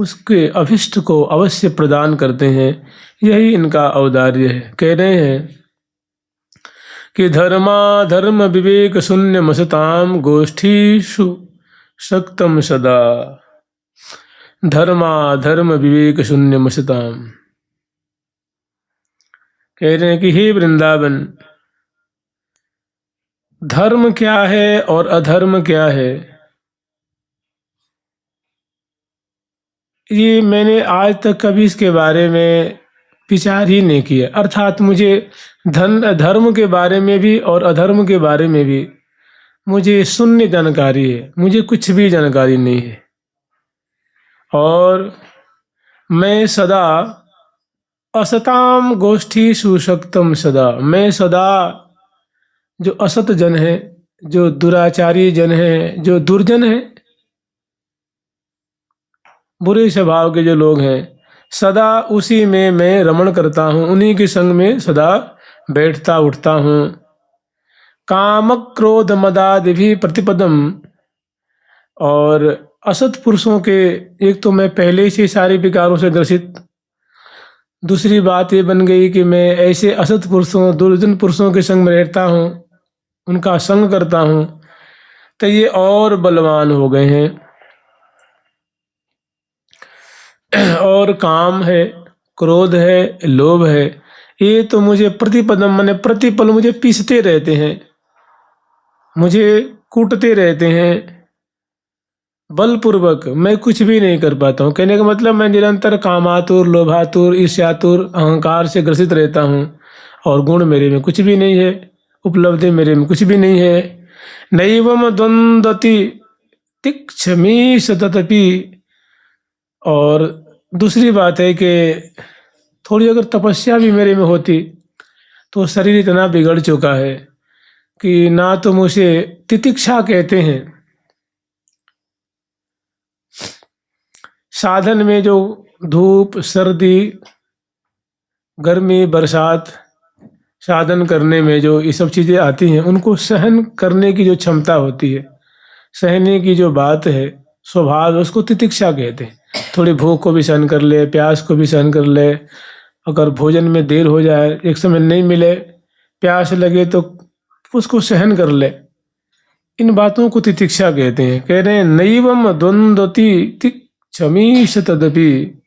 उसके अभिष्ट को अवश्य प्रदान करते हैं। यही इनका औदार्य है। कह रहे हैं कि धर्म विवेक शून्य मसताम गोष्ठीषु शक्तम सदा। धर्म विवेक शून्य मसताम। कह रहे हैं कि हे वृंदावन, धर्म क्या है और अधर्म क्या है, ये मैंने आज तक कभी इसके बारे में विचार ही नहीं किया। अर्थात मुझे धर्म के बारे में भी और अधर्म के बारे में भी मुझे शून्य जानकारी है। मुझे कुछ भी जानकारी नहीं है। और मैं सदा असताम गोष्ठी सुशक्तम सदा, मैं सदा जो असत जन है, जो दुराचारी जन है, जो दुर्जन है, बुरे स्वभाव के जो लोग हैं, सदा उसी में मैं रमण करता हूँ, उन्हीं के संग में सदा बैठता उठता हूँ। काम क्रोध मदादि भी प्रतिपदम। और असत पुरुषों के, एक तो मैं पहले से सारे विकारों से ग्रसित, दूसरी बात ये बन गई कि मैं ऐसे असत पुरुषों, दुर्जन पुरुषों के संग में रहता हूँ, उनका संग करता हूँ, तो ये और बलवान हो गए हैं। और काम है, क्रोध है, लोभ है, ये तो मुझे प्रतिपदम माने प्रतिपल मुझे पीसते रहते हैं, मुझे कूटते रहते हैं बलपूर्वक। मैं कुछ भी नहीं कर पाता हूँ। कहने का मतलब मैं निरंतर कामातुर, लोभातुर, ईर्ष्यातुर, अहंकार से ग्रसित रहता हूँ और गुण मेरे में कुछ भी नहीं है, उपलब्धि मेरे में कुछ भी नहीं है। नैवम द्वंद्वति तिक्षमी सततपि। और दूसरी बात है कि थोड़ी अगर तपस्या भी मेरे में होती तो शरीर इतना बिगड़ चुका है कि ना तो मुझे तितिक्षा कहते हैं, साधन में जो धूप, सर्दी, गर्मी, बरसात, साधन करने में जो ये सब चीज़ें आती हैं, उनको सहन करने की जो क्षमता होती है, सहने की जो बात है, स्वभाव है, उसको तितिक्षा कहते हैं। थोड़ी भूख को भी सहन कर ले, प्यास को भी सहन कर ले, अगर भोजन में देर हो जाए, एक समय नहीं मिले, प्यास लगे तो उसको सहन कर ले, इन बातों को तितिक्षा कहते हैं। कह रहे हैं नैवम द्वंद्वति तिक्षमीश तदपि।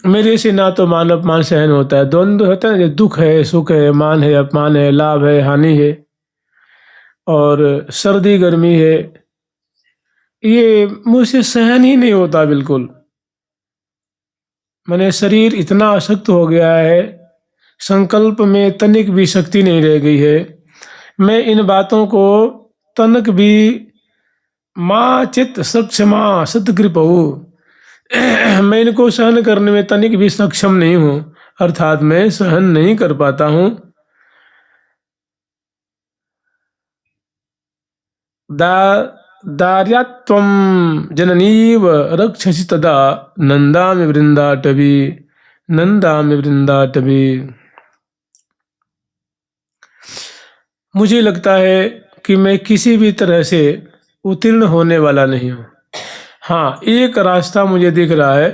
मेरे से ना तो मान अपमान सहन होता है, द्वंद्व होता है, दुख है, सुख है, मान है, अपमान है, लाभ है, हानि है, और सर्दी गर्मी है, ये मुझसे सहन ही नहीं होता बिल्कुल। मैंने शरीर इतना अशक्त हो गया है, संकल्प में तनिक भी शक्ति नहीं रह गई है। मैं इन बातों को तनक भी माँ चित सक्षमा सतकृपऊ, मैं इनको सहन करने में तनिक भी सक्षम नहीं हूँ, अर्थात मैं सहन नहीं कर पाता हूँ। दार्यात्वं जननीव रक्षसि तदा नंदामि वृंदाटवी, नंदामि वृंदाटवी। मुझे लगता है कि मैं किसी भी तरह से उत्तीर्ण होने वाला नहीं हूँ। हाँ, एक रास्ता मुझे दिख रहा है,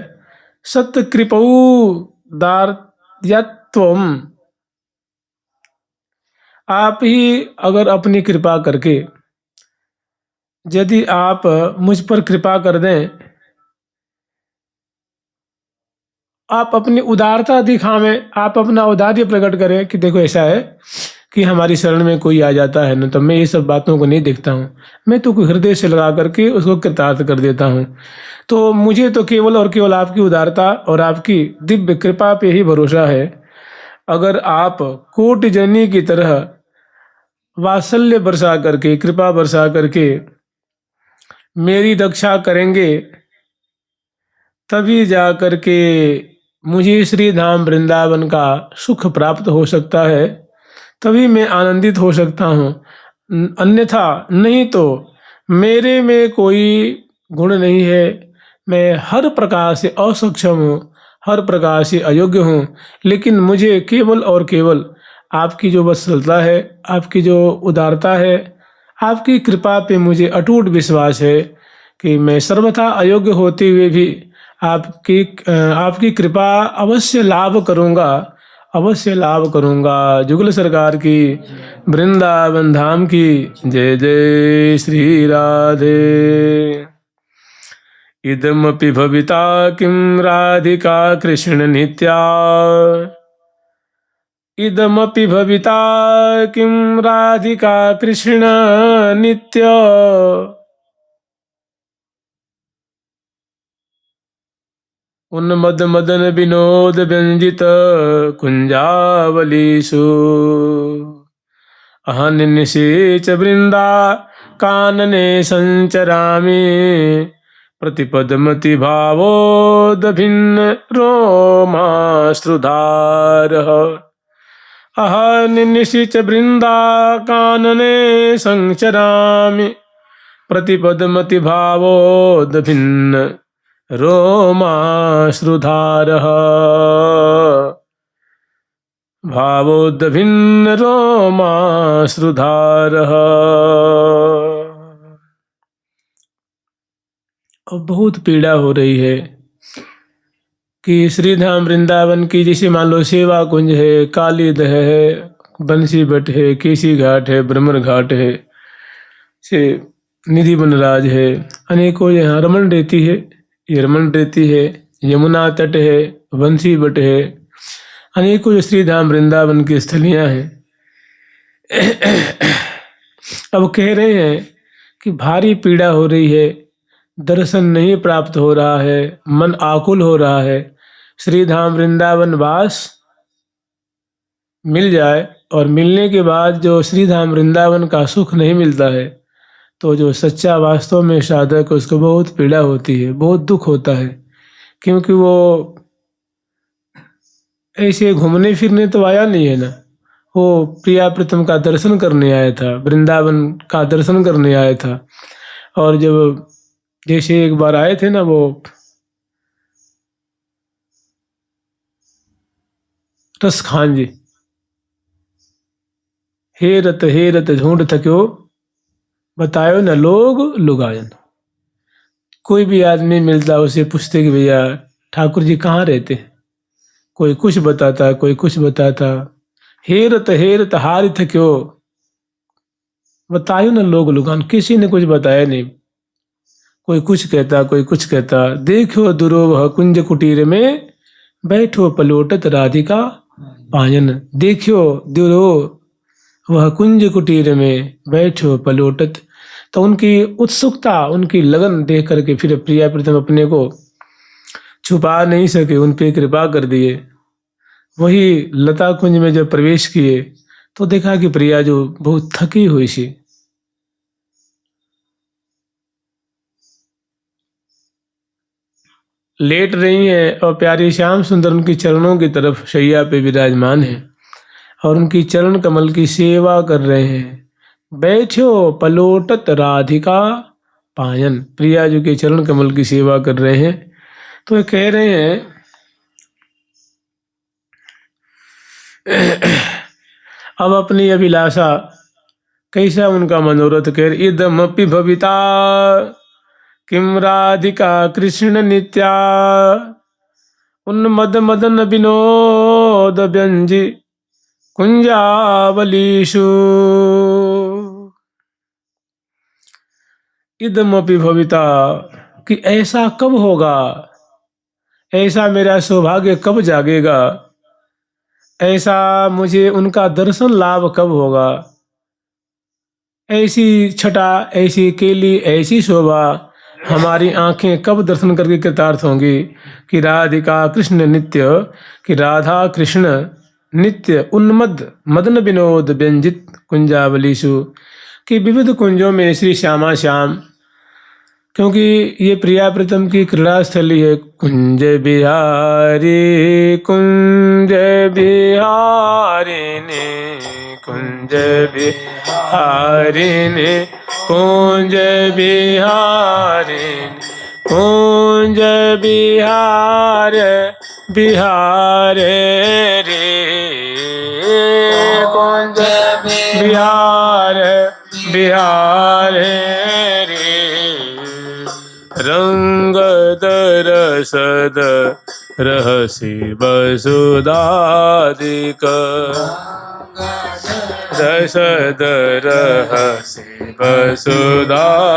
सत्कृपौ दार्यात्वम। आप ही अगर अपनी कृपा करके, यदि आप मुझ पर कृपा कर दें, आप अपनी उदारता दिखावें, आप अपना औदार्य प्रकट करें कि देखो ऐसा है कि हमारी शरण में कोई आ जाता है ना, तो मैं ये सब बातों को नहीं देखता हूँ, मैं तो हृदय से लगा करके उसको कृतार्थ कर देता हूँ। तो मुझे तो केवल और केवल आपकी उदारता और आपकी दिव्य कृपा पे ही भरोसा है। अगर आप कोटि जननी की तरह वात्सल्य बरसा करके, कृपा बरसा करके मेरी रक्षा करेंगे, तभी जा करके मुझे श्री धाम वृंदावन का सुख प्राप्त हो सकता है, तभी मैं आनंदित हो सकता हूँ। अन्यथा नहीं तो मेरे में कोई गुण नहीं है, मैं हर प्रकार से असक्षम हूँ, हर प्रकार से अयोग्य हूँ, लेकिन मुझे केवल और केवल आपकी जो वत्सलता है, आपकी जो उदारता है, आपकी कृपा पे मुझे अटूट विश्वास है कि मैं सर्वथा अयोग्य होते हुए भी आपकी कृपा अवश्य लाभ करूँगा, अवश्य लाभ करूँगा। जुगल सरकार की, वृंदावन धाम की जय जय श्री राधे। इदमपि भविता किं राधिका कृष्ण नित्या, इदमपि भविता किं राधिका कृष्ण नित्य, उन्मद मदन विनोद व्यंजित कुंजावलीषु, अहनिशेच वृंदा कानने संचरामि, प्रतिपदमति भावोदभिन्न रोमाश्रुधारः। अहनिशिच वृंदा कानने संचरामि, प्रतिपदमति भावोदभिन्न रोमाश्रुधारः। भावोदभिन्न रोमाश्रुधारः। अब बहुत पीड़ा हो रही है कि श्रीधाम वृंदावन की जैसे मान लो सेवा कुंज है, काली दह है, बंसी भट्ट है, केसी घाट है, ब्रह्मर घाट है, से निधि बनराज है, अनेकों यहाँ रमन रेती है, ये रमन रेती है, यमुना तट है, बंसी भट्ट है, अनेकों जो श्रीधाम वृंदावन की स्थलियाँ हैं। अब कह रहे हैं कि भारी पीड़ा हो रही है, दर्शन नहीं प्राप्त हो रहा है, मन आकुल हो रहा है। श्रीधाम वृंदावन वास मिल जाए और मिलने के बाद जो श्रीधाम वृंदावन का सुख नहीं मिलता है, तो जो सच्चा वास्तव में साधक है उसको बहुत पीड़ा होती है, बहुत दुख होता है, क्योंकि वो ऐसे घूमने फिरने तो आया नहीं है ना, वो प्रिया प्रीतम का दर्शन करने आया था, वृंदावन का दर्शन करने आया था। और जब जैसे एक बार आए थे ना वो रस खान जी, हेरत झूठ थक्यो बतायो न लोग लुगायन। कोई भी आदमी मिलता उसे पूछते कि भैया ठाकुर जी कहाँ रहते हैं, कोई कुछ बताता, कोई कुछ बताता। हेरत हार थक्यो बतायो न लोग लुगान, किसी ने कुछ बताया नहीं। कोई कुछ कहता, कोई कुछ कहता। देखो दुरो वह कुंज कुटीर में बैठो पलोटत राधिका पायन। देखो दुरो वह कुंज कुटीर में बैठो पलोटत। तो उनकी उत्सुकता, उनकी लगन देख करके फिर प्रिया प्रीतम अपने को छुपा नहीं सके, उन पे कृपा कर दिए। वही लता कुंज में जब प्रवेश किए तो देखा कि प्रिया जो बहुत थकी हुई सी, लेट रही है और प्यारी श्याम सुंदर उनकी चरणों की तरफ शैया पे विराजमान है और उनकी चरण कमल की सेवा कर रहे हैं। बैठो पलोटत राधिका पायन, प्रिया जी के चरण कमल की सेवा कर रहे हैं। तो ये कह रहे हैं अब अपनी अभिलाषा, कैसा उनका मनोरथ कह, इदमपि भविता किम राधिका कृष्ण नित्या, उन्मद मदन विनोद व्यंजि कुंजावलीषु। इदमपि भविता कि ऐसा कब होगा, ऐसा मेरा सौभाग्य कब जागेगा, ऐसा मुझे उनका दर्शन लाभ कब होगा, ऐसी छटा, ऐसी केली, ऐसी शोभा हमारी आंखें कब दर्शन करके कृतार्थ होंगी कि राधिका कृष्ण नित्य, कि राधा कृष्ण नित्य उन्मद मदन विनोद व्यंजित कुंजावलीषु, कि विविध कुंजों में श्री श्यामा श्याम, क्योंकि ये प्रिया प्रीतम की क्रीड़ा स्थली है। कुंज बिहारी कुंज बिहारी ने, कुंज बिहारी ने, कुंज बिहारी ने, कुंज बिहार बिहार रे, कुंज बिहार बिहार रे, रसद रहसि वसुधादिक रसद रहसि वसुधादिक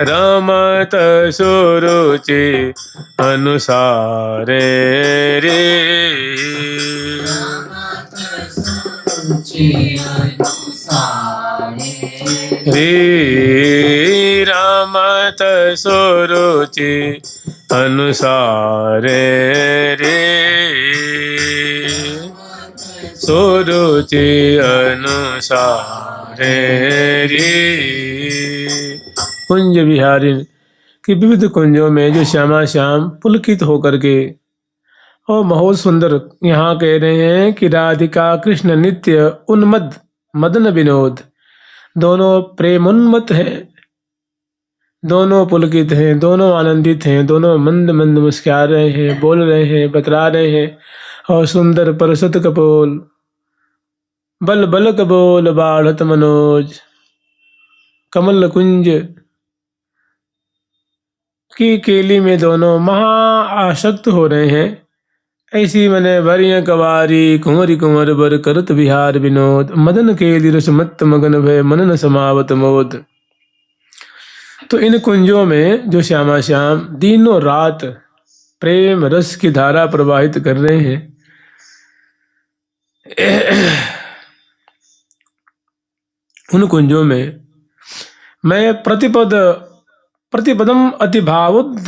रमत सुरुचि अनुसारे रे रे रमत सुरुचि अनुसारे रे सुरुचि अनुसारे रे। कुंज विहारिन कि विविध कुंजों में जो श्यामा श्याम पुलकित होकर के और बहुत सुंदर यहाँ कह रहे हैं कि राधिका कृष्ण नित्य उन्मद मदन विनोद दोनों प्रेमोन्मत हैं, दोनों पुलकित हैं, दोनों आनंदित हैं, दोनों मंद मंद मुस्कुरा रहे हैं, बोल रहे हैं, बतला रहे हैं। और सुंदर परसत कपोल बल बल कपोल बाढ़त मनोज कमल कुंज की केली में दोनों महा आसक्त हो रहे हैं। ऐसी मने भरिय कवारी कुंवरी कुंवर बर करत विहार विनोद मदन केली रस मत मगन भय मनन समावत मोद। तो इन कुंजों में जो श्यामा श्याम दिनों रात प्रेम रस की धारा प्रवाहित कर रहे हैं, उन कुंजों में मैं प्रतिपदम अतिभावुद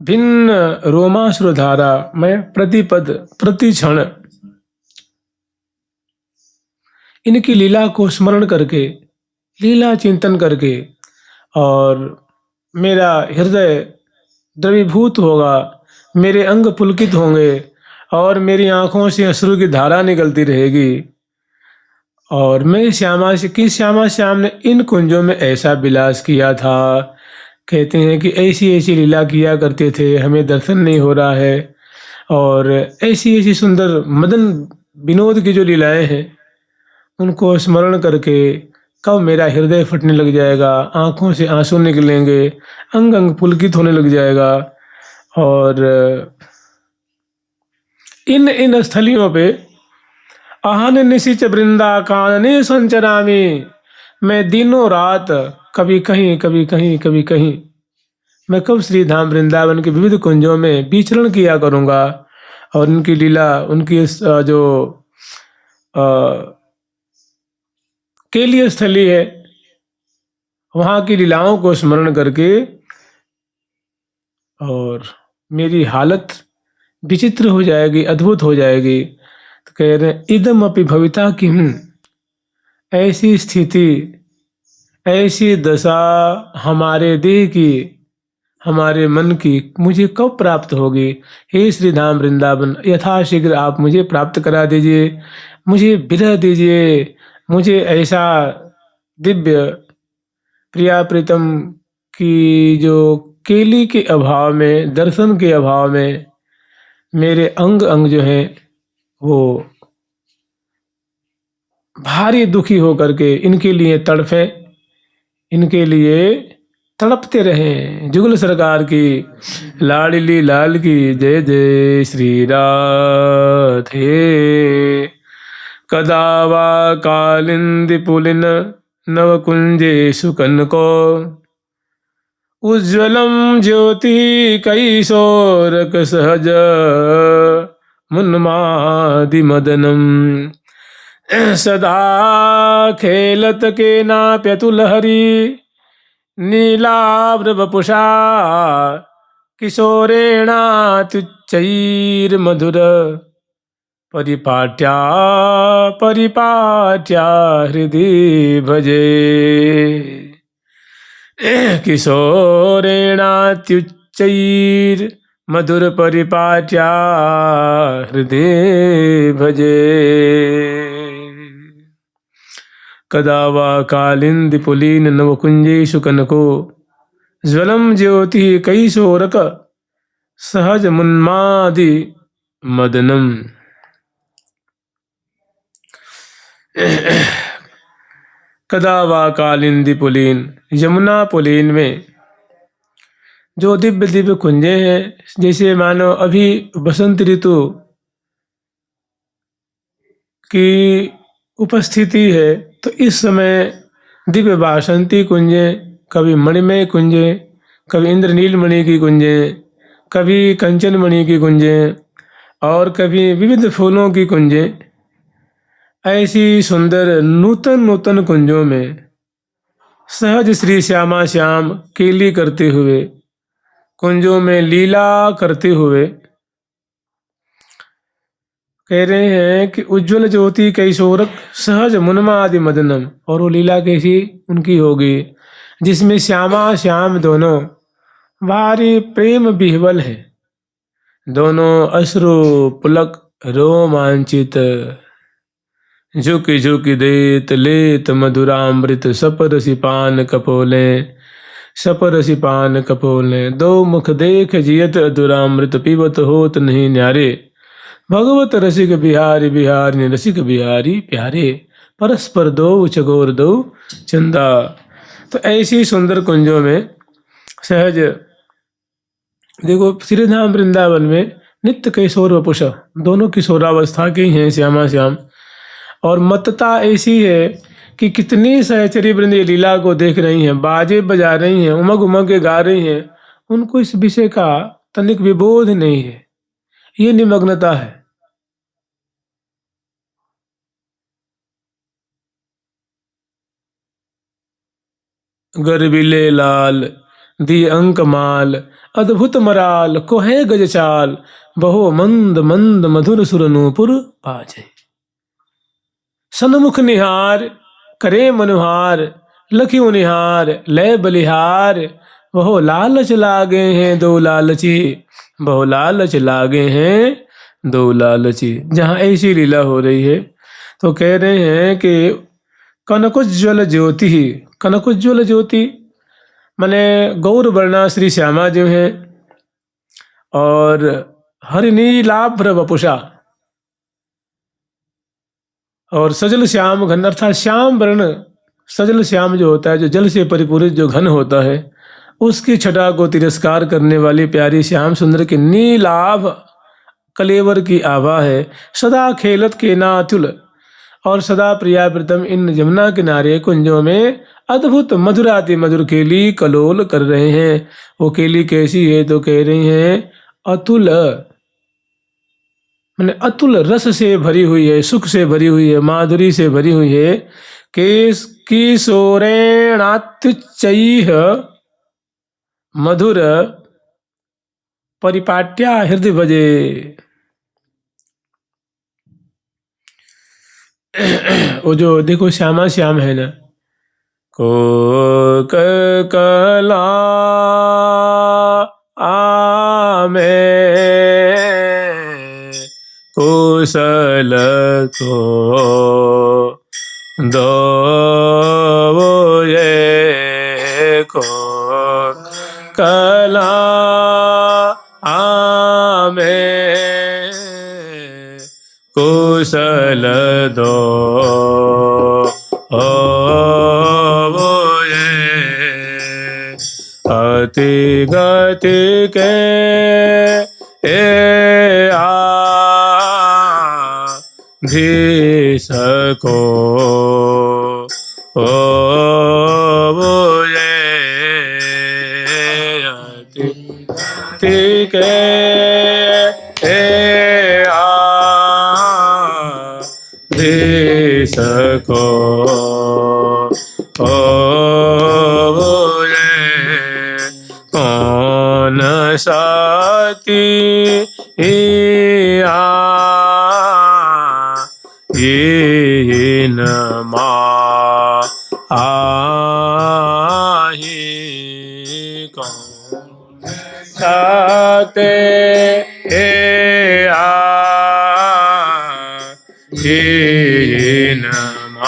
भिन्न रोमाश्रु धारा, मैं प्रतिपद प्रति क्षण इनकी लीला को स्मरण करके, लीला चिंतन करके और मेरा हृदय द्रवीभूत होगा, मेरे अंग पुलकित होंगे और मेरी आंखों से अश्रु की धारा निकलती रहेगी। और मैं श्यामा श्याम ने इन कुंजों में ऐसा विलास किया था, कहते हैं कि ऐसी ऐसी लीला किया करते थे, हमें दर्शन नहीं हो रहा है। और ऐसी ऐसी सुंदर मदन विनोद की जो लीलाएं हैं उनको स्मरण करके कब मेरा हृदय फटने लग जाएगा, आंखों से आंसू निकलेंगे, अंग अंग पुलकित होने लग जाएगा। और इन स्थलियों पे आहन निशिच वृंदा कानने संचरामी, मैं दिनों रात कभी कहीं कभी कहीं कभी कहीं मैं कब श्री धाम वृंदावन के विविध कुंजों में विचरण किया करूँगा और उनकी लीला, उनकी जो केली स्थली है वहाँ की लीलाओं को स्मरण करके और मेरी हालत विचित्र हो जाएगी, अद्भुत हो जाएगी। तो कह रहे हैं इदम अपि भविता किम, ऐसी स्थिति, ऐसी दशा हमारे देह की, हमारे मन की मुझे कब प्राप्त होगी। हे श्री धाम वृंदावन, यथाशीघ्र आप मुझे प्राप्त करा दीजिए, मुझे विरह दीजिए, मुझे ऐसा दिव्य प्रिया प्रीतम की जो केली के अभाव में, दर्शन के अभाव में मेरे अंग अंग जो है वो भारी दुखी होकर के इनके लिए तड़फे, इनके लिए तड़पते रहे। जुगल सरकार की लाडली लाल की जय जय श्री राधे। कदावा कालिंदी पुलिन नवकुंजे सुकनको, उज्ज्वलम ज्योति कैशोरक सहज मुन्मादि मदनम, सदा खेलत के नाप्यतुलहरी नीलाव्रवपुषा, किशोरेणात्युच्चैर मधुर परिपाट्या परिपाट्या हृदि भजे। किशोरेणात्युच्चैर मधुर परिपाट्या हृदि भजे। कदा वा कालिंदी पुलीन नवकुंजेषु कनको, ज्वलम ज्योति कैशोरक सहज मुन्मादि मदनम। कदा वा कालिंदी पुलीन, यमुना पुलीन में जो दिव्य दिव्य कुंजे हैं, जैसे मानो अभी बसंत ऋतु की उपस्थिति है, तो इस समय दिव्य वासंती कुंजे, कभी मणिमय कुंजे, कभी इंद्रनील मणि की कुंजे, कभी कंचन मणि की कुंजे, और कभी विविध फूलों की कुंजे, ऐसी सुंदर नूतन नूतन कुंजों में सहज श्री श्यामा श्याम केली करते हुए, कुंजों में लीला करते हुए कह रहे हैं कि उज्ज्वल ज्योति कैशोरक सहज मुन्मादि मदनम। और वो लीला कैसी उनकी होगी, जिसमें श्यामा श्याम दोनों भारी प्रेम विह्वल है, दोनों अश्रु पुलक रोमांचित, झुकी झुकी देत लेत मधुरामृत सपरसी पान कपोले, सपरसी पान कपोले, दो मुख देख जियत अधुरामृत पीवत होत नहीं न्यारे, भगवत रसिक बिहारी बिहारी रसिक बिहारी प्यारे, परस्पर दो चकोर दो चंदा। तो ऐसी सुंदर कुंजों में सहज, देखो श्रीधाम वृंदावन में नित्य किशोर वपुष दोनों किशोरावस्था के ही हैं श्यामा श्याम। और मतता ऐसी है कि कितनी सहचरी वृंद ये लीला को देख रही हैं, बाजे बजा रही हैं, उमग उमग के गा रही हैं, उनको इस विषय का तनिक विबोध नहीं है, ये निमग्नता है। गर्विले लाल दी अंक माल, अद्भुत मराल कोहे गज चाल, बहो मंद मंद मधुर सुर नूपुर बाजे, सन्मुख निहार करे मनुहार, लखियो निहार लय बलिहार, वहो लालच लागे हैं दो लालची, बहु लालच लागे हैं दो लालची। जहाँ ऐसी लीला हो रही है तो कह रहे हैं कि कनकोज्वल ज्योति ही, कनकोज्वल ज्योति माने गौर वर्णा श्री श्यामा जो हैं, और हरिनीलाभ्र वपुषा, और सजल श्याम घन, अर्थात श्याम वर्ण सजल श्याम जो होता है, जो जल से परिपूरित जो घन होता है, उसकी छटा को तिरस्कार करने वाली प्यारी श्याम सुंदर की नीलाभ कलेवर की आभा है। सदा खेलत के नातुल, और सदा प्रियाप्रीतम इन यमुना किनारे कुंजों में अद्भुत मधुराति मधुर केली कलोल कर रहे हैं। वो केली कैसी है तो कह रही हैं अतुल, मैंने अतुल रस से भरी हुई है, सुख से भरी हुई है, माधुरी से भरी हुई है। केस किशोरेणात्युच्चैः मधुर परिपाट्या हृदय भजे। वो जो देखो श्यामा श्याम है ना, को कला आमे कुशल को दो ये को कला आमे कुशल दो ये अति गति के धीस को अति के धीस को कौन साती इन आही कौन साते इन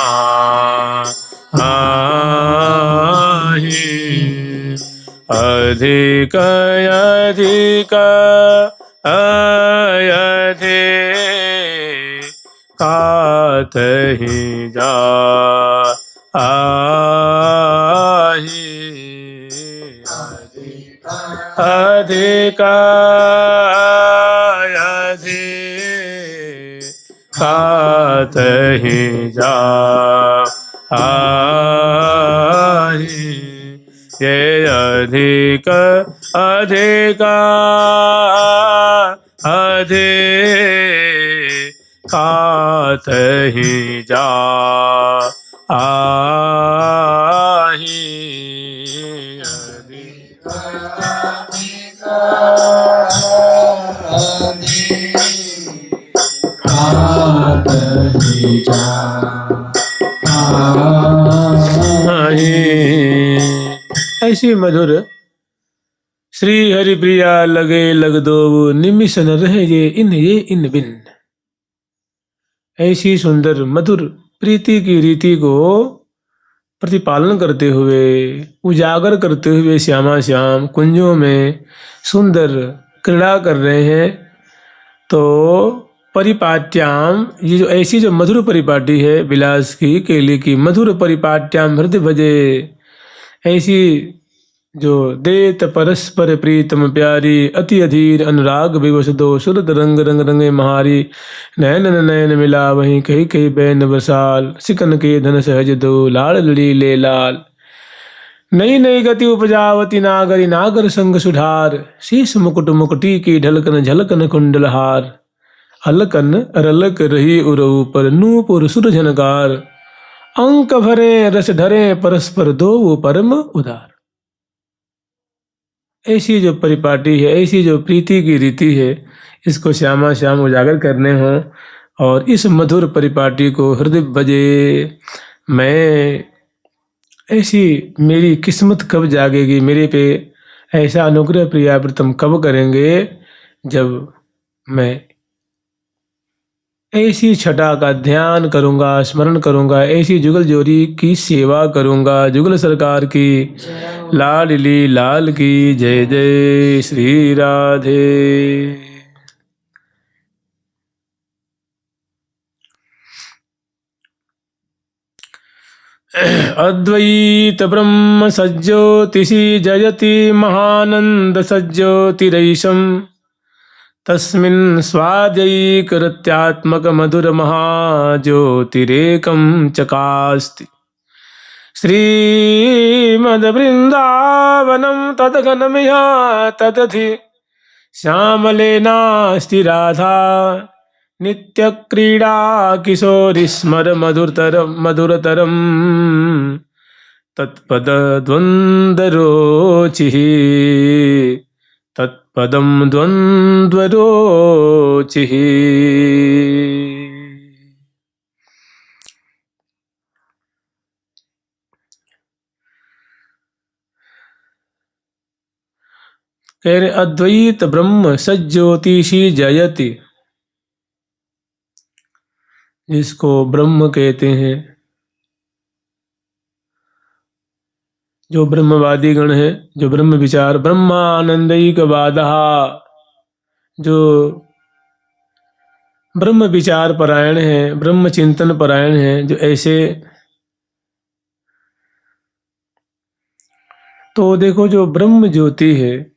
आही अधिक अधिक अयधि कातहि जा आही अधिक अधिकातहि जा आहि ये अधिक अधिका अधिकातहि जा आहि ऐसी मधुर श्री हरि प्रिया लगे लग दो निमिष न रह ये इन बिन। ऐसी सुंदर मधुर प्रीति की रीति को प्रतिपालन करते हुए उजागर करते हुए श्यामा श्याम कुंजों में सुंदर क्रीड़ा कर रहे हैं। तो परिपाट्याम, ये जो ऐसी जो मधुर परिपाटी है विलास की केली की, मधुर परिपाट्याम हृदय भजे, ऐसी जो देत परस्पर प्रीतम प्यारी अति अधीर अनुराग विवश दो सुरत रंग रंग रंगे महारी नयन नयन मिला वहीं कही कही बैन बसाल सिकन के धन सहज दो लाल लड़ी ले लाल नई नई गति उपजावती नागरी नागर संग सुधार शीश मुकुट मुकुटी की ढलकन झलकन कुंडलहार अलकन रलक रही उरऊ पर नूपुर सुर झनकार अंक भरे रस ढरे परस्पर दो परम उदार। ऐसी जो परिपाटी है, ऐसी जो प्रीति की रीति है, इसको श्यामा श्याम उजागर करने हों और इस मधुर परिपाटी को हृदय बजे। मैं ऐसी मेरी किस्मत कब जागेगी, मेरे पे ऐसा अनुग्रह प्रियाप्रतम कब करेंगे जब मैं ऐसी छटा का ध्यान करूंगा, स्मरण करूंगा, ऐसी जुगल जोरी की सेवा करूंगा। जुगल सरकार की लाडली लाल की जय जय श्री राधे। अद्वैत ब्रह्म सज्ज्योतिषि जयति महानंद सज्ज्योतिरैशम तस्मिन् स्वाद्यैकरत्यात्मक मधुर महाज्योतिरेकं चकास्ति श्रीमद्वृन्दावनं तद्घनमिह तदधि श्यामले नास्ति राधा नित्यक्रीडा किशोरीस्मर मधुरतरं तत्पदद्वन्द्वरोचिः तत्पदं द्वन्द्वरोचिः। कह रहे अद्वैत ब्रह्म सज्ज्योतिषि जयति, जिसको ब्रह्म कहते हैं, जो ब्रह्मवादी गण है, जो ब्रह्म विचार ब्रह्मानंदैक वादः, जो ब्रह्म विचार परायण है, ब्रह्म चिंतन परायण है, जो ऐसे, तो देखो जो ब्रह्म ज्योति है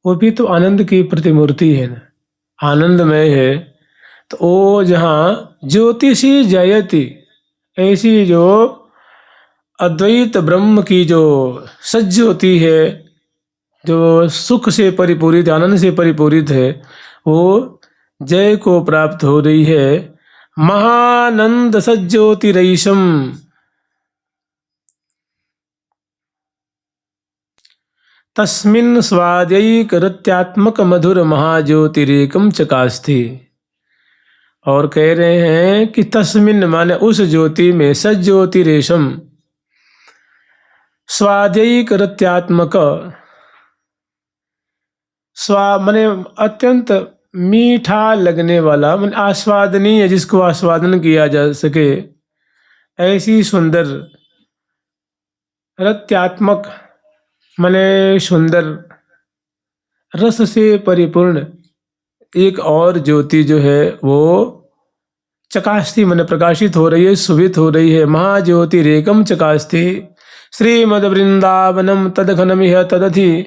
वो भी तो आनंद की प्रतिमूर्ति है ना, आनंदमय है। तो वो जहाँ ज्योतिषी जयति, ऐसी जो अद्वैत ब्रह्म की जो सज्ज्योति है, जो सुख से परिपूरित, आनंद से परिपूरित है, वो जय को प्राप्त हो रही है। महानंद सज्ज्योतिरैशम, तस्मिन् स्वाद्यैकरत्यात्मक मधुर महाज्योतिरेकम चकास्ति। और कह रहे हैं कि तस्मिन् माने उस ज्योति में, सज्ज्योतिरेशम, स्वाद्यैकरत्यात्मक, माने अत्यंत मीठा लगने वाला, माने आस्वादनीय, जिसको आस्वादन किया जा सके, ऐसी सुंदर रत्यात्मक माने सुंदर रस से परिपूर्ण एक और ज्योति जो है वो चकास्ती माने प्रकाशित हो रही है, सुवित हो रही है। महाज्योतिरेकम चकास्ती श्रीमद्वृंदावनम तदघनमिह तदधि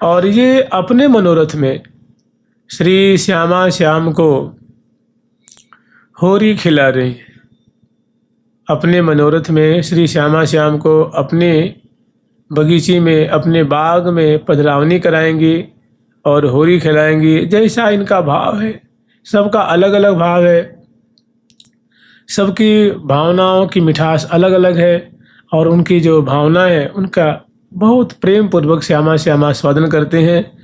और ये अपने मनोरथ में श्री श्यामा श्याम को होरी खिला रही हैं। अपने मनोरथ में श्री श्यामा श्याम को अपने बगीचे में, अपने बाग में पधरावनी कराएंगी और होरी खिलाएंगी। जैसा इनका भाव है, सबका अलग अलग भाव है, सबकी भावनाओं की मिठास अलग अलग है और उनकी जो भावना है उनका बहुत प्रेम पूर्वक श्यामा श्याम आस्वादन करते हैं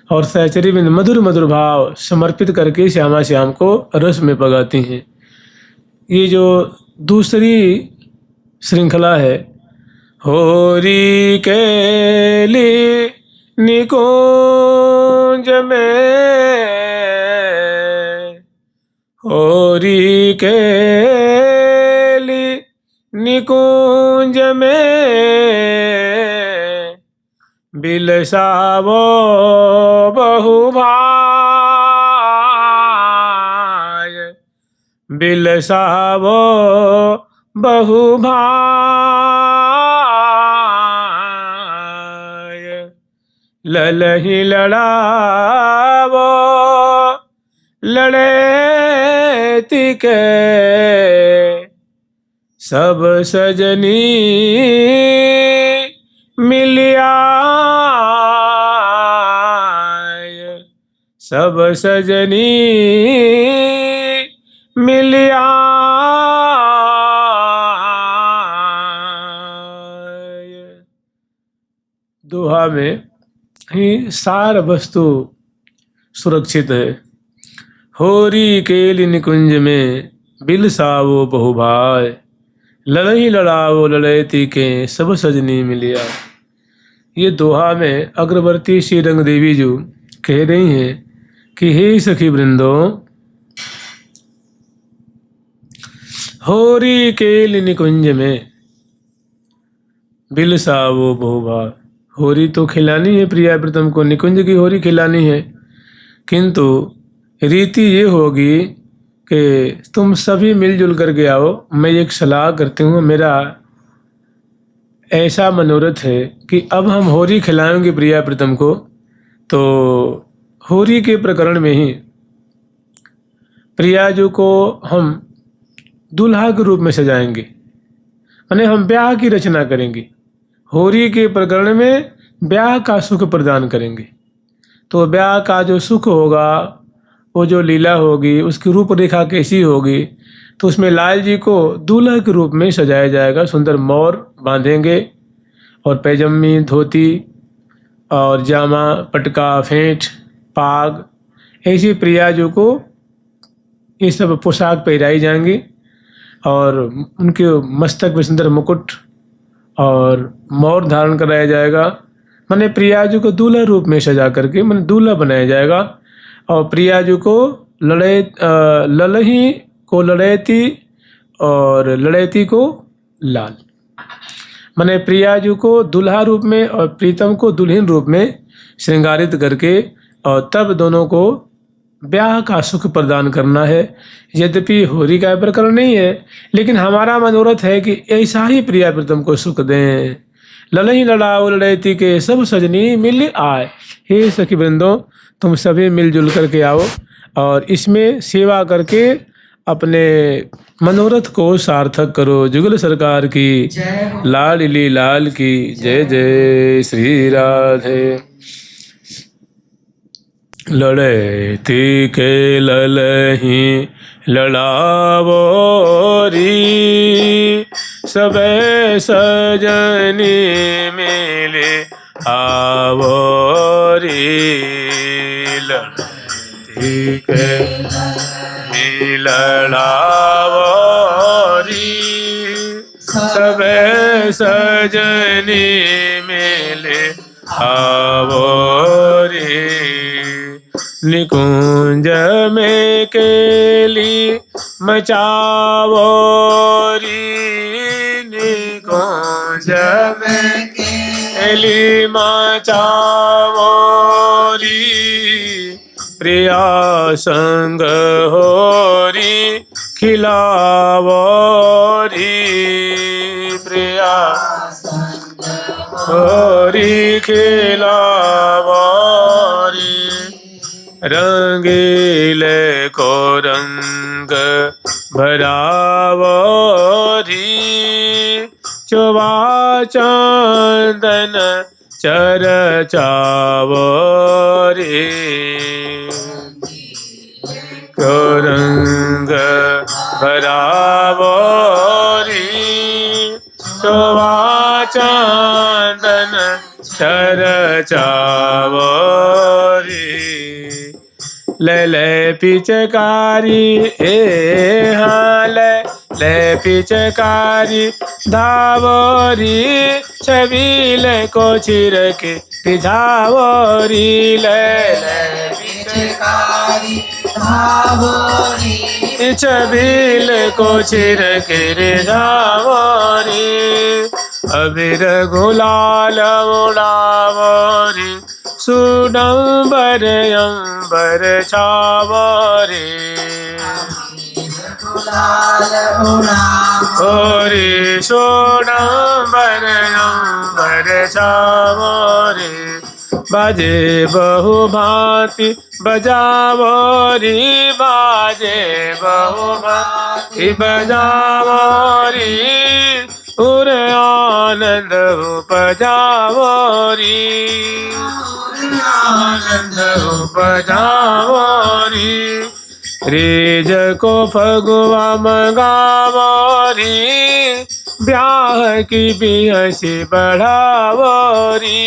और सहचरी में मधुर मधुर भाव समर्पित करके श्यामा श्याम को रस में पगाती हैं। ये जो दूसरी श्रृंखला है, होरी केली निकुंज में, होरी केली निकुंज में, बिलसावो बहुभाय, बिलसावो बहुभाय, ललहि लड़ावो लड़ेति के, सब सजनी मिलिया, सब सजनी मिलिया। दोहा में ही सार वस्तु सुरक्षित है। होरी केली निकुंज में, बिलसावो बहुभाय, लड़ई लड़ावो लड़ैती के, सब सजनी मिलिया। ये दोहा में अग्रवर्ती श्री रंग देवी जो कह रही हैं कि हे सखी वृंदो, होरी केली निकुंज में, बिलसावो बहुभाय। होरी तो खिलानी है प्रिया प्रीतम को, निकुंज की होरी खिलानी है, किंतु रीति ये होगी कि तुम सभी मिलजुल करके आओ। मैं एक सलाह करती हूँ, मेरा ऐसा मनोरथ है कि अब हम होरी खिलाएंगे प्रिया प्रीतम को, तो होरी के प्रकरण में ही प्रिया जी को हम दूल्हा के रूप में सजाएंगे, यानी हम ब्याह की रचना करेंगे। होरी के प्रकरण में ब्याह का सुख प्रदान करेंगे। तो ब्याह का जो सुख होगा, वो जो लीला होगी, उसकी रूपरेखा कैसी होगी, तो उसमें लाल जी को दूल्हा के रूप में सजाया जाएगा। सुंदर मोर बांधेंगे और पैजम्मी, धोती और जामा, पटका, फेंट, पाग, ऐसी प्रिया जी को ये सब पोशाक पहनाई जाएंगी और उनके मस्तक में सुंदर मुकुट और मोर धारण कराया जाएगा। माने प्रिया जी को दूल्हा रूप में सजा करके माने दूल्हा बनाया जाएगा और प्रिया जी को ललही को लड़ैती और लड़ैती को लाल, माने प्रिया जी को दूल्हा रूप में और प्रीतम को दुल्हन रूप में श्रृंगारित करके और तब दोनों को ब्याह का सुख प्रदान करना है। यद्यपि होरी का प्रकरण नहीं है, लेकिन हमारा मनोरथ है कि ऐसा ही प्रिया प्रीतम को सुख दें। ललही लड़ाओ लड़ैती के, सब सजनी मिल आए। हे सखी वृंदों, तुम सभी मिलजुल करके आओ और इसमें सेवा करके अपने मनोरथ को सार्थक करो। जुगल सरकार की, लाडली लाल की जय जय श्री राधे। लड़ैती के ललही लड़ावो री, सबे सजनी मिले आवो री। लड़ैती के लड़ावो री, सबे सजनी मिले आवो री। निकुंज में केली मचावो री, निकुंज में केली मचावो री। प्रिया संग होरी खिलावो री, प्रिया होरी खिलावो रंगीले को रंग भरावरी चोवा चंदन चरचावरी को रंग भरावरी चोवा चंदन चरचावरी ले पिचकारी हाँ ले पिचकारी धावरी छबील को छिरके रिझावरी ले पिचकारी धावरी छबील को छिरके रिझावरी अबीर गुलाल उड़ावरी सुडंबर अंबर छावरी गुलाल ओरी सुडंबर अंबर छावरी बाजे बहु भांति बजावरी बाजे बहु भांति बजावरी उर आनंद उपजावरी आनंद उपजावरी रेज को फगुआ मंगावरी ब्याह की बिहसी बढ़ावरी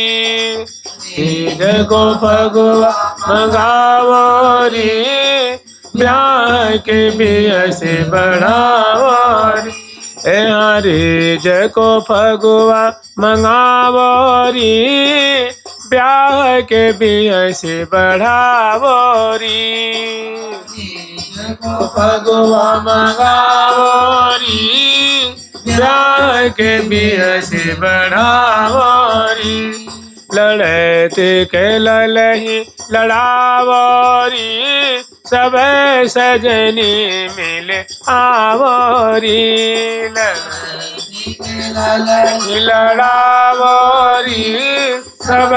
रेज को फगुआ मंगावरी ब्याह की बिहसी बढ़ावरी रेज को फगुआ मंगावरी ब्याह के बिहसी बढ़ावरी को फगुआ मंगावरी ब्याह के बिहसी बढ़ावरी लड़ते के ललही लड़ावरी सब सजनी मिले आवरी लड़ावरी सब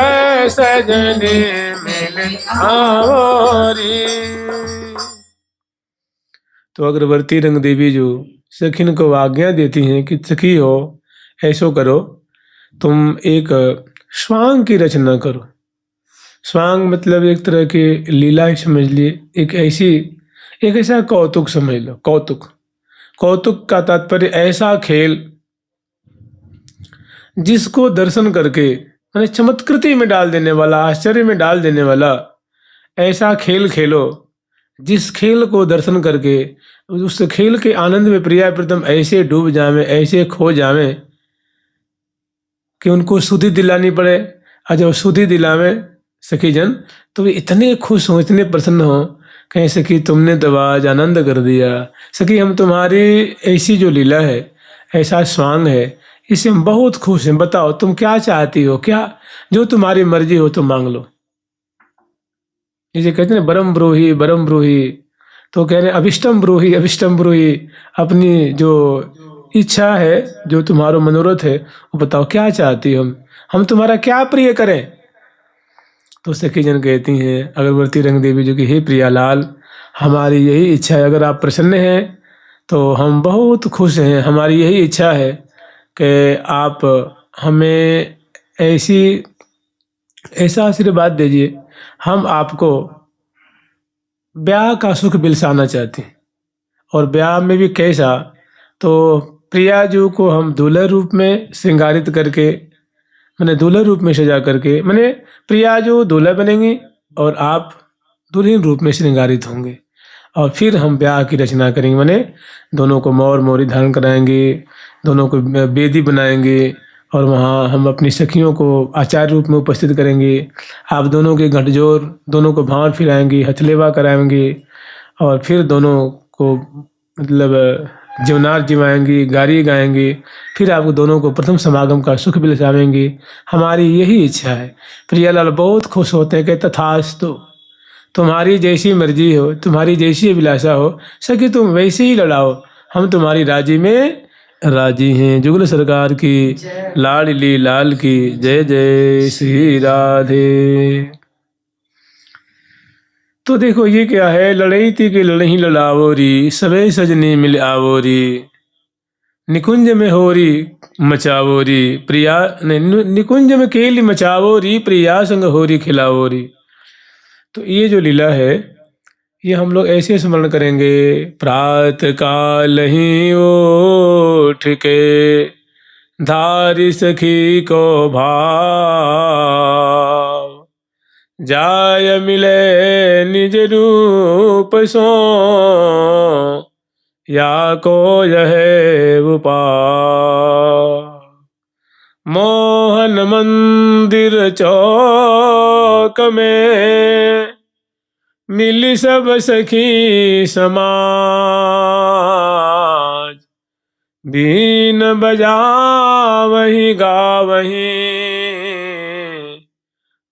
सजनी मिले आवरी। तो अग्रवर्ती रंग देवी जो सखिन को आज्ञा देती हैं कि सखी हो ऐसो करो, तुम एक स्वांग की रचना करो। स्वांग मतलब एक तरह की लीला ही समझ लिए, एक ऐसा कौतुक समझ लो। कौतुक का तात्पर्य ऐसा खेल जिसको दर्शन करके माने चमत्कृति में डाल देने वाला, आश्चर्य में डाल देने वाला ऐसा खेल खेलो जिस खेल को दर्शन करके उस खेल के आनंद में प्रिया प्रीतम ऐसे डूब जावे, ऐसे खो जावे कि उनको सुधि दिलानी पड़े। और जब सुधि दिलावे सखी जन तो वे इतने खुश हो, इतने प्रसन्न हो, कहें सखी तुमने तो आज आनंद कर दिया। सखी हम तुम्हारी ऐसी जो लीला है, ऐसा स्वांग है, इससे हम बहुत खुश हैं। बताओ तुम क्या चाहती हो, क्या जो तुम्हारी मर्जी हो तुम मांग लो। इसे कहते हैं बरम ब्रूही, तो कह रहे अभिष्टम ब्रूही। अपनी जो इच्छा है, जो तुम्हारा मनोरथ है, वो बताओ क्या चाहती हो, हम तुम्हारा क्या प्रिय करें। तो सखी जन कहती हैं अगरवर्ती रंग देवी जो कि हे प्रियालाल, हमारी यही इच्छा है, अगर आप प्रसन्न हैं तो हम बहुत खुश हैं। हमारी यही इच्छा है कि आप हमें ऐसा आशीर्वाद दीजिए, हम आपको ब्याह का सुख बिलसाना चाहते हैं। और ब्याह में भी कैसा, तो प्रियाजू को हम दूल्हा रूप में श्रृंगारित करके, मैंने दूल्हा रूप में सजा करके, मैंने प्रियाजू दूल्हा बनेंगी और आप दुल्हन रूप में श्रृंगारित होंगे। और फिर हम ब्याह की रचना करेंगे, मैंने दोनों को मोर मोरी धारण कराएंगे, दोनों को बेदी बनाएंगे और वहाँ हम अपनी सखियों को आचार्य रूप में उपस्थित करेंगे। आप दोनों के गठजोड़, दोनों को भांवर फिराएंगे, हथलेवा कराएंगे और फिर दोनों को मतलब जीवनार जिवाएंगे, गारी गाएंगे, फिर आपको दोनों को प्रथम समागम का सुख बिलसावेंगे। हमारी यही इच्छा है। प्रियालाल बहुत खुश होते हैं कि तथास्तु, तुम्हारी जैसी मर्जी हो, तुम्हारी जैसी अभिलाषा हो, सखी तुम वैसे ही लड़ाओ, हम तुम्हारी राजी में राजी हैं। जुगल सरकार की लाडली लाल की जय जय श्री राधे। तो देखो ये क्या है, लड़ई थी कि लड़ही लड़ावोरी, सबे सजनी मिल आवोरी, निकुंज में होरी मचावोरी, प्रिया नहीं, निकुंज में केली मचावोरी, प्रिया संग होरी खिलावोरी। तो ये जो लीला है ये हम लोग ऐसे स्मरण करेंगे। प्रात काल ही उठ के धारी सखी को भाव, जाय मिले निज रूप सो, या को यह उपाय। मोहन मंदिर चौक में मिली सब सखी समाज, बीन बजावही गावही,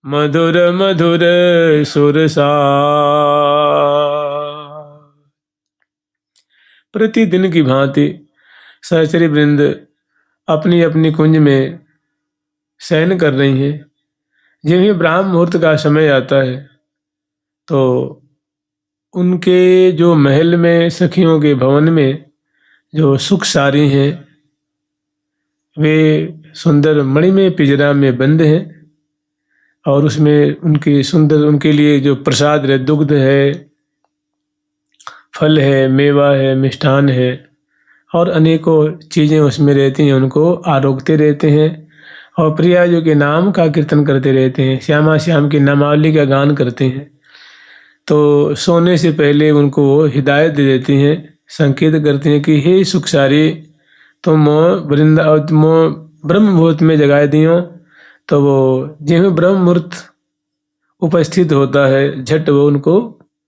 मधुर मधुर सुरसा। प्रतिदिन की भांति सहचरी वृंद अपनी अपनी कुंज में शयन कर रही हैं। जब ही ब्राह्म मुहूर्त का समय आता है तो उनके जो महल में, सखियों के भवन में जो सुख सारी हैं वे सुंदर मणिमय पिंजरा में बंद हैं, और उसमें उनकी सुंदर, उनके लिए जो प्रसाद है, दुग्ध है, फल है, मेवा है, मिष्ठान है और अनेकों चीज़ें उसमें रहती हैं, उनको आरोगते रहते हैं और प्रिया जी के नाम का कीर्तन करते रहते हैं, श्यामा श्याम की नामावली का गान करते हैं। तो सोने से पहले उनको हिदायत दे देती हैं, संकेत करती हैं कि हे सुखसारी, तुम ब्रह्म मुहूर्त में जगाए दियो। तो वो जिस ब्रह्म मुहूर्त उपस्थित होता है झट वो उनको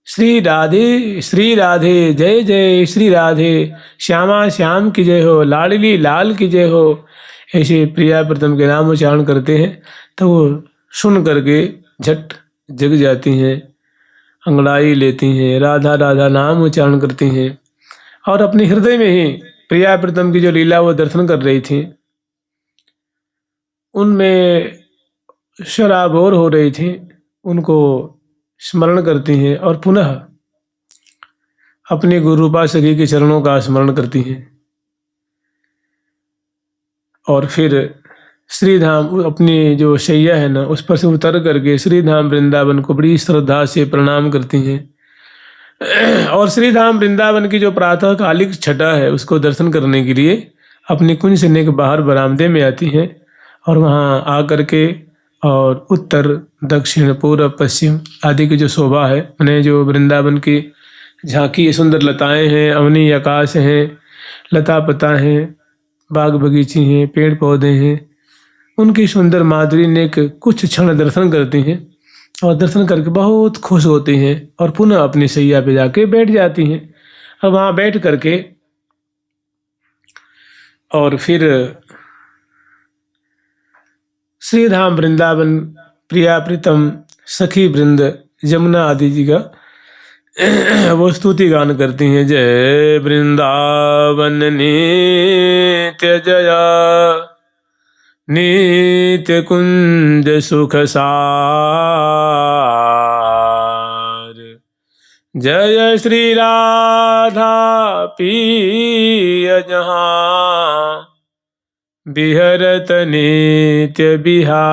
श्री राधे जय जय श्री राधे, श्यामा श्याम की जय हो, लाडली लाल की जय हो, ऐसे प्रिया प्रीतम के नाम उच्चारण करते हैं। तो वो सुन करके झट जग जाती हैं, अंगड़ाई लेती हैं, राधा राधा नाम उच्चारण करती हैं और अपने हृदय में ही प्रिया प्रीतम की जो लीला वो दर्शन कर रही थी, उनमें शराबोर हो रही थी, उनको स्मरण करती हैं और पुनः अपने गुरु रूपा सखी के चरणों का स्मरण करती हैं। और फिर श्रीधाम अपनी जो शैया है ना उस पर से उतर करके श्रीधाम वृंदावन को बड़ी श्रद्धा से प्रणाम करती हैं और श्रीधाम वृंदावन की जो प्रातःकालिक छटा है उसको दर्शन करने के लिए अपनी कुंज से के बाहर बरामदे में आती हैं और वहाँ आ करके और उत्तर दक्षिण पूर्व पश्चिम आदि की जो शोभा है, मैंने जो वृंदावन की झांकी सुंदर लताएं हैं, अवनी आकाश हैं, लता पता हैं, बाग बगीचे हैं, पेड़ पौधे हैं, उनकी सुंदर माधुरी ने कुछ क्षण दर्शन करती हैं और दर्शन करके बहुत खुश होती हैं और पुनः अपनी सैया पे जाके बैठ जाती हैं। और वहाँ बैठ करके और फिर श्रीधाम वृंदावन प्रिया प्रीतम सखी वृंद यमुना आदि जी का वो स्तुति गान करती हैं। जय वृंदावन नित्य जया, नित्य कुंज सुख सार, जय श्री राधा पिय जहाँ, बिहरत नित्य बिहार।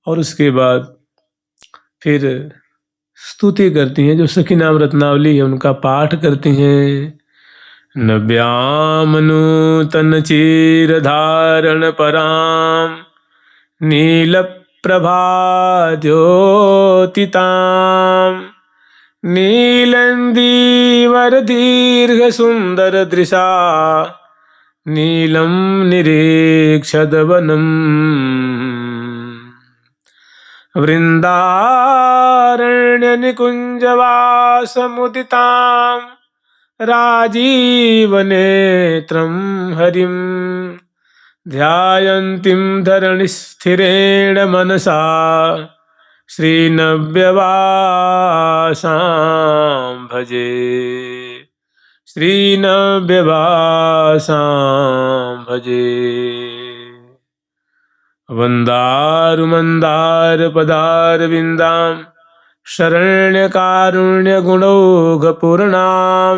और उसके बाद फिर स्तुति करती हैं, जो सखी नाम रत्नावली है उनका पाठ करती हैं। नव्याम नूतन चीर धारण पराम, नील प्रभा ज्योतिताम, नीलंदीवर दीर्घ सुंदर दृशा, नीलम निरीक्षद वनम, वृंदारण्य निकुंजवास मुदिताम, राजीव नेत्रम हरिम, ध्यायन्तीं धरणि स्थिरेण मनसा, श्रीनव्यवासां भजे, श्रीनव्यवासां भजे। वन्दारुमन्दारपदारविन्दां शरण्यकारुण्यगुणौघपूर्णां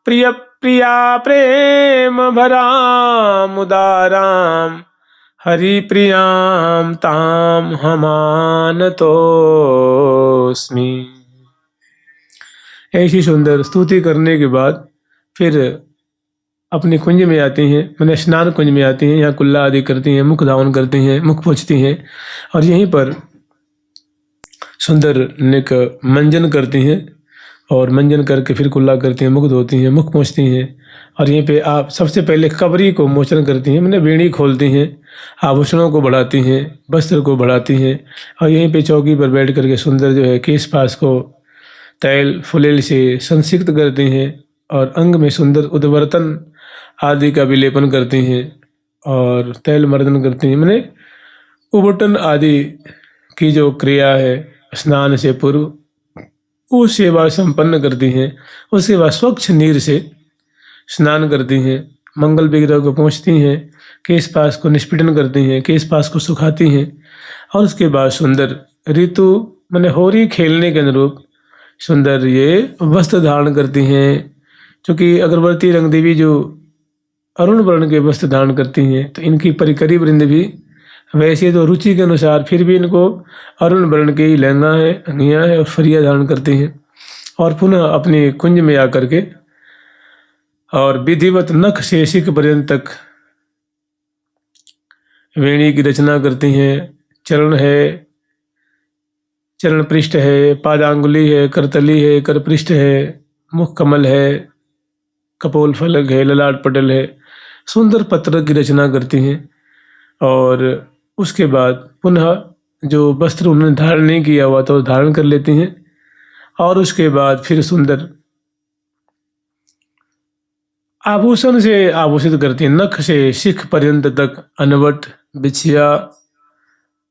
प्रियप्रिया प्रेमभरामुदारां हरिप्रियां तां हमानतोऽस्मि। ऐसी सुंदर स्तुति करने के बाद फिर अपने कुंज में आती हैं, मैंने स्नान कुंज में आती हैं। यहाँ कुल्ला आदि करती हैं, मुख धावन करती हैं, मुख पोंछती हैं और यहीं पर सुंदर निक मंजन करती हैं और मंजन करके फिर कुल्ला करती हैं, मुख धोती हैं, मुख पोंछती हैं और यहीं पे आप सबसे पहले कबरी को मोचन करती हैं, मैंने बेड़ी खोलती हैं, आभूषणों को बढ़ाती हैं, वस्त्र को बढ़ाती हैं और यहीं पे चौकी पर बैठ करके सुंदर जो है केश पास को तैल फुलेल से संसिक्त करती हैं और अंग में सुंदर उद्वर्तन आदि का विलेपन करती हैं और तैल मर्दन करती हैं। मैंने उबटन आदि की जो क्रिया है स्नान से पूर्व वो सेवा संपन्न करती हैं। उसके बाद स्वच्छ नीर से स्नान करती हैं, मंगल विग्रह को पोंछती हैं, केश पास को निष्पीडन करती हैं, केश पास को सुखाती हैं और उसके बाद सुंदर ऋतु मैंने होरी खेलने के अनुरूप सुंदर ये वस्त्र धारण करती हैं। क्योंकि अगरबत्ती रंग देवी जो अरुण वर्ण के वस्त्र धारण करती हैं तो इनकी परिकरी वृंद भी वैसे तो रुचि के अनुसार फिर भी इनको अरुण वर्ण के ही लहंगा है, अंगिया है और फरिया धारण करती हैं और पुनः अपने कुंज में आकर के और विधिवत नख से शिख पर्यंत तक वेणी की रचना करती हैं। चरण है, चरण पृष्ठ है, पादांगुली है, करतली है, कर पृष्ठ है, मुख कमल है, कपोल फलक है, ललाट पटल है, सुंदर पत्र की रचना करती हैं और उसके बाद पुनः जो वस्त्र उन्होंने धारण नहीं किया हुआ तो धारण कर लेती हैं और उसके बाद फिर सुंदर आभूषण से आभूषित करती हैं। नख से शिख पर्यंत तक अनवट, बिछिया,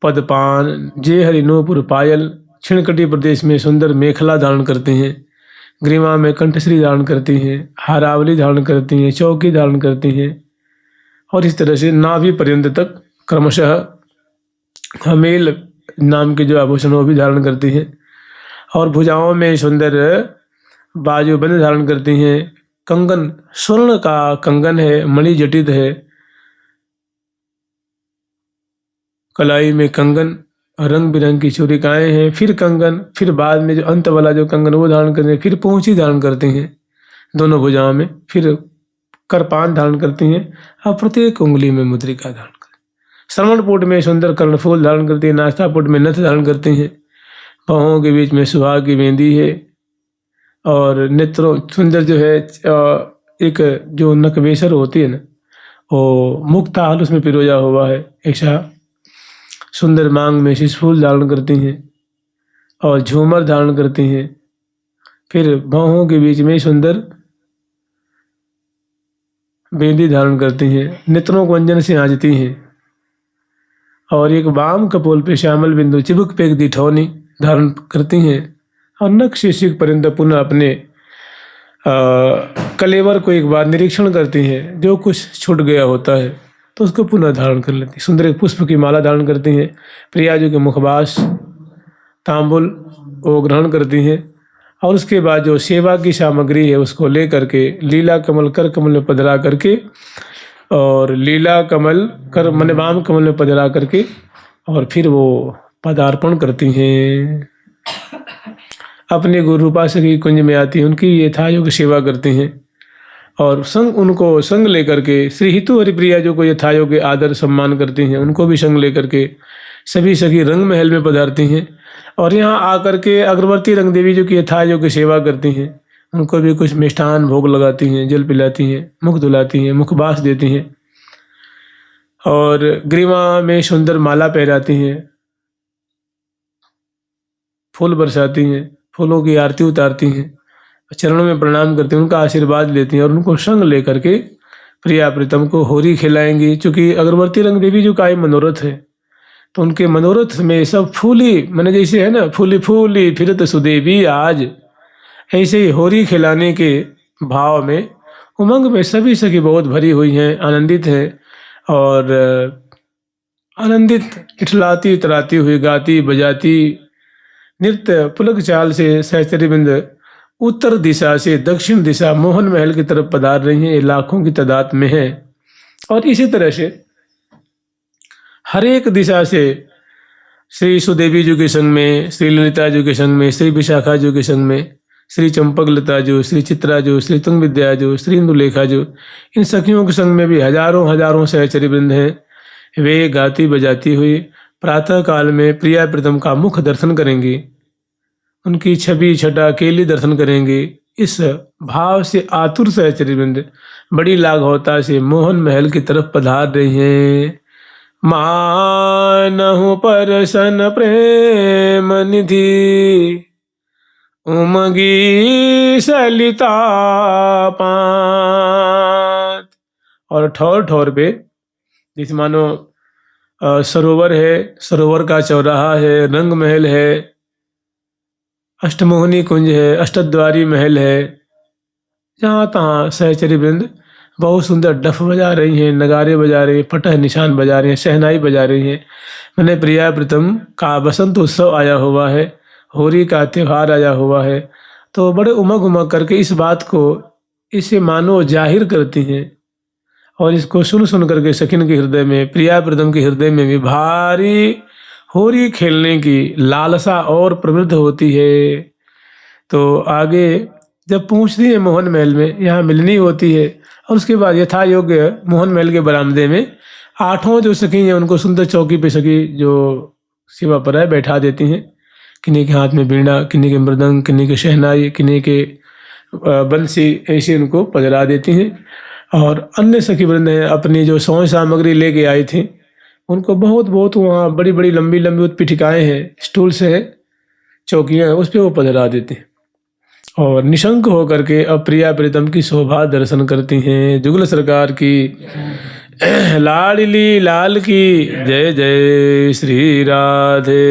पदपान, जे हरिनोपुर पायल, छिणकटी प्रदेश में सुंदर मेखला धारण करती हैं, ग्रीवा में कंठश्री धारण करती हैं, हारावली धारण करती हैं, चौकी धारण करती हैं और इस तरह से नाभि पर्यंत तक क्रमशः हमेल नाम के जो आभूषण वो भी धारण करती हैं और भुजाओं में सुंदर बाजूबंद धारण करती हैं। कंगन स्वर्ण का कंगन है, मणि जटित है, कलाई में कंगन, रंग बिरंग की चूड़िकाएं हैं, फिर कंगन, फिर बाद में जो अंत वाला जो कंगन वो धारण करते हैं, फिर पोंछी धारण करती हैं दोनों भुजाओं में, फिर करपान धारण करती हैं और प्रत्येक उंगली में मुद्रिका धारण करती हैं। श्रवण पुट में सुंदर कर्णफूल धारण करती हैं, नास्ता पुट में नथ धारण करती हैं, बाहों के बीच में सुहाग की मेहंदी है और नेत्रों सुंदर जो है एक जो नकवेसर होती है ना वो मुक्ता हाल उसमें पिरोजा हुआ है, ऐसा सुंदर मांग में शिशफूल धारण करती हैं और झूमर धारण करती हैं। फिर बाहों के बीच में सुंदर बेंदी धारण करती हैं, नेत्रों को अंजन से आंजती हैं और एक वाम कपोल पे श्यामल बिंदु चिबुक पे एक दिठौनी धारण करती हैं और नख से शिख पर्यंत पुनः अपने कलेवर को एक बार निरीक्षण करती हैं। जो कुछ छूट गया होता है तो उसको पुनः धारण कर लेती हैं। सुंदर एक पुष्प की माला धारण करती हैं, प्रियाजू के मुखबास तांबुल वो ग्रहण करती हैं और उसके बाद जो सेवा की सामग्री है उसको ले करके लीला कमल कर कमल में पधरा करके और लीला कमल कर मन वाम कमल में पधरा करके और फिर वो पदार्पण करती हैं। अपने गुरु रूपा सखी कुंज में आती हैं, उनकी यथायोग्य सेवा करती हैं और संग उनको संग लेकर के श्री हितु हरिप्रिया जो को यथायोग्य आदर सम्मान करती हैं, उनको भी संग लेकर के सभी सखी रंग महल में पधारती हैं और यहाँ आकर के अगरबत्ती रंग देवी जो की यथायोग्य सेवा करती हैं, उनको भी कुछ मिष्ठान भोग लगाती हैं, जल पिलाती हैं, मुख धुलाती हैं, मुखबास देती हैं और ग्रीवा में सुंदर माला पहनाती हैं, फूल बरसाती हैं, फूलों की आरती उतारती हैं, चरणों में प्रणाम करती हैं, उनका आशीर्वाद लेती हैं और उनको संग लेकर के प्रिया प्रीतम को होरी खिलाएंगी। चूँकि अगरबत्ती रंग देवी जो का ही मनोरथ है तो उनके मनोरथ में सब फूली मैंने जैसे है ना फूली फूली फिरत सुदेवी आज, ऐसे ही होरी खिलाने के भाव में उमंग में सभी सखी बहुत भरी हुई हैं, आनंदित हैं और आनंदित इठलाती तराती हुई गाती बजाती नृत्य पुलक चाल से सहचरी बिंद उत्तर दिशा से दक्षिण दिशा मोहन महल की तरफ पधार रही हैं। ये लाखों की तादाद में है और इसी तरह से हर एक दिशा से श्री सुदेवी जी के संग में, श्री ललिता जी के संग में, श्री विशाखा जी के संग में, श्री चंपक लता जो, श्री चित्रा जो, श्री तुंग विद्या जो, श्री इंदुलेखा जो, इन सखियों के संग में भी हजारों हजारों सहचरी वृंद हैं। वे गाती बजाती हुई प्रातः काल में प्रिया प्रीतम का मुख दर्शन करेंगी, उनकी छवि छटा अकेली दर्शन करेंगे। इस भाव से आतुर सहचरी वृंद बड़ी लाघवता से मोहन महल की तरफ पधार रही हैं। मानहु परसन प्रेम निधि उमगी सलिता पात। और ठौर ठौर पे जैसे मानो सरोवर है, सरोवर का चौराहा है, रंग महल है, अष्टमोहनी कुंज है, अष्टद्वारी महल है, जहाँ तहाँ सहचरी वृंद बहुत सुंदर डफ बजा रही हैं, नगारे बजा रही हैं, फटह निशान बजा रही हैं, शहनाई बजा रही हैं। मैंने प्रिया प्रीतम का बसंत उत्सव आया हुआ है, होली का त्यौहार आया हुआ है, तो बड़े उमग उमग करके इस बात को इसे मानो जाहिर करती हैं। और इसको सुन सुन करके सखिन के हृदय में, प्रिया प्रीतम के हृदय में भी भारी होली खेलने की लालसा और प्रवृत्त होती है। तो आगे जब पहुँचती है मोहन महल में, यहाँ मिलनी होती है और उसके बाद यथा योग्य मोहन महल के बरामदे में आठों जो सखी हैं उनको सुंदर चौकी पे सखी जो सेवा पर है बैठा देती हैं। किन्हीं के हाथ में बीड़ा, किन्हीं के मृदंग, किन्हीं के शहनाई, किन्हीं के बंसी, ऐसे उनको पजरा देती हैं। और अन्य सखी वृंद हैं अपनी जो सौंय सामग्री लेके आई थी उनको बहुत बहुत वहाँ बड़ी बड़ी लंबी लंबी उत्पीठिकाएँ हैं, स्टूल से है, चौकियाँ हैं, उस पर वो पजरा देते हैं और निशंक होकर के अब प्रिया प्रीतम की शोभा दर्शन करती हैं। जुगल सरकार की लाडली लाल की जय जय श्री राधे।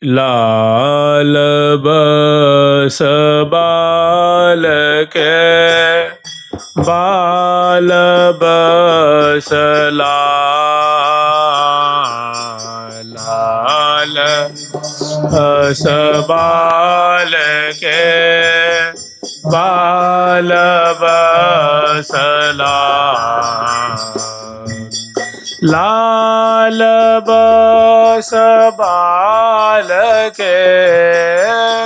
लाल बस बाल के बाल बस लाल बस बाल के बाल बस लाल बस बाल के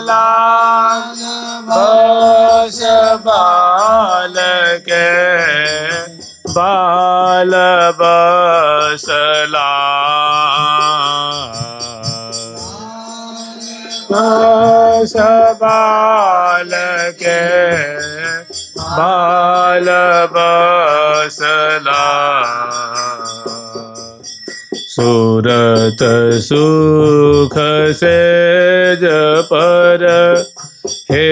लाल बस बाल के बाल बस बस बाल के बाल बस सूरत सुख से जपर हे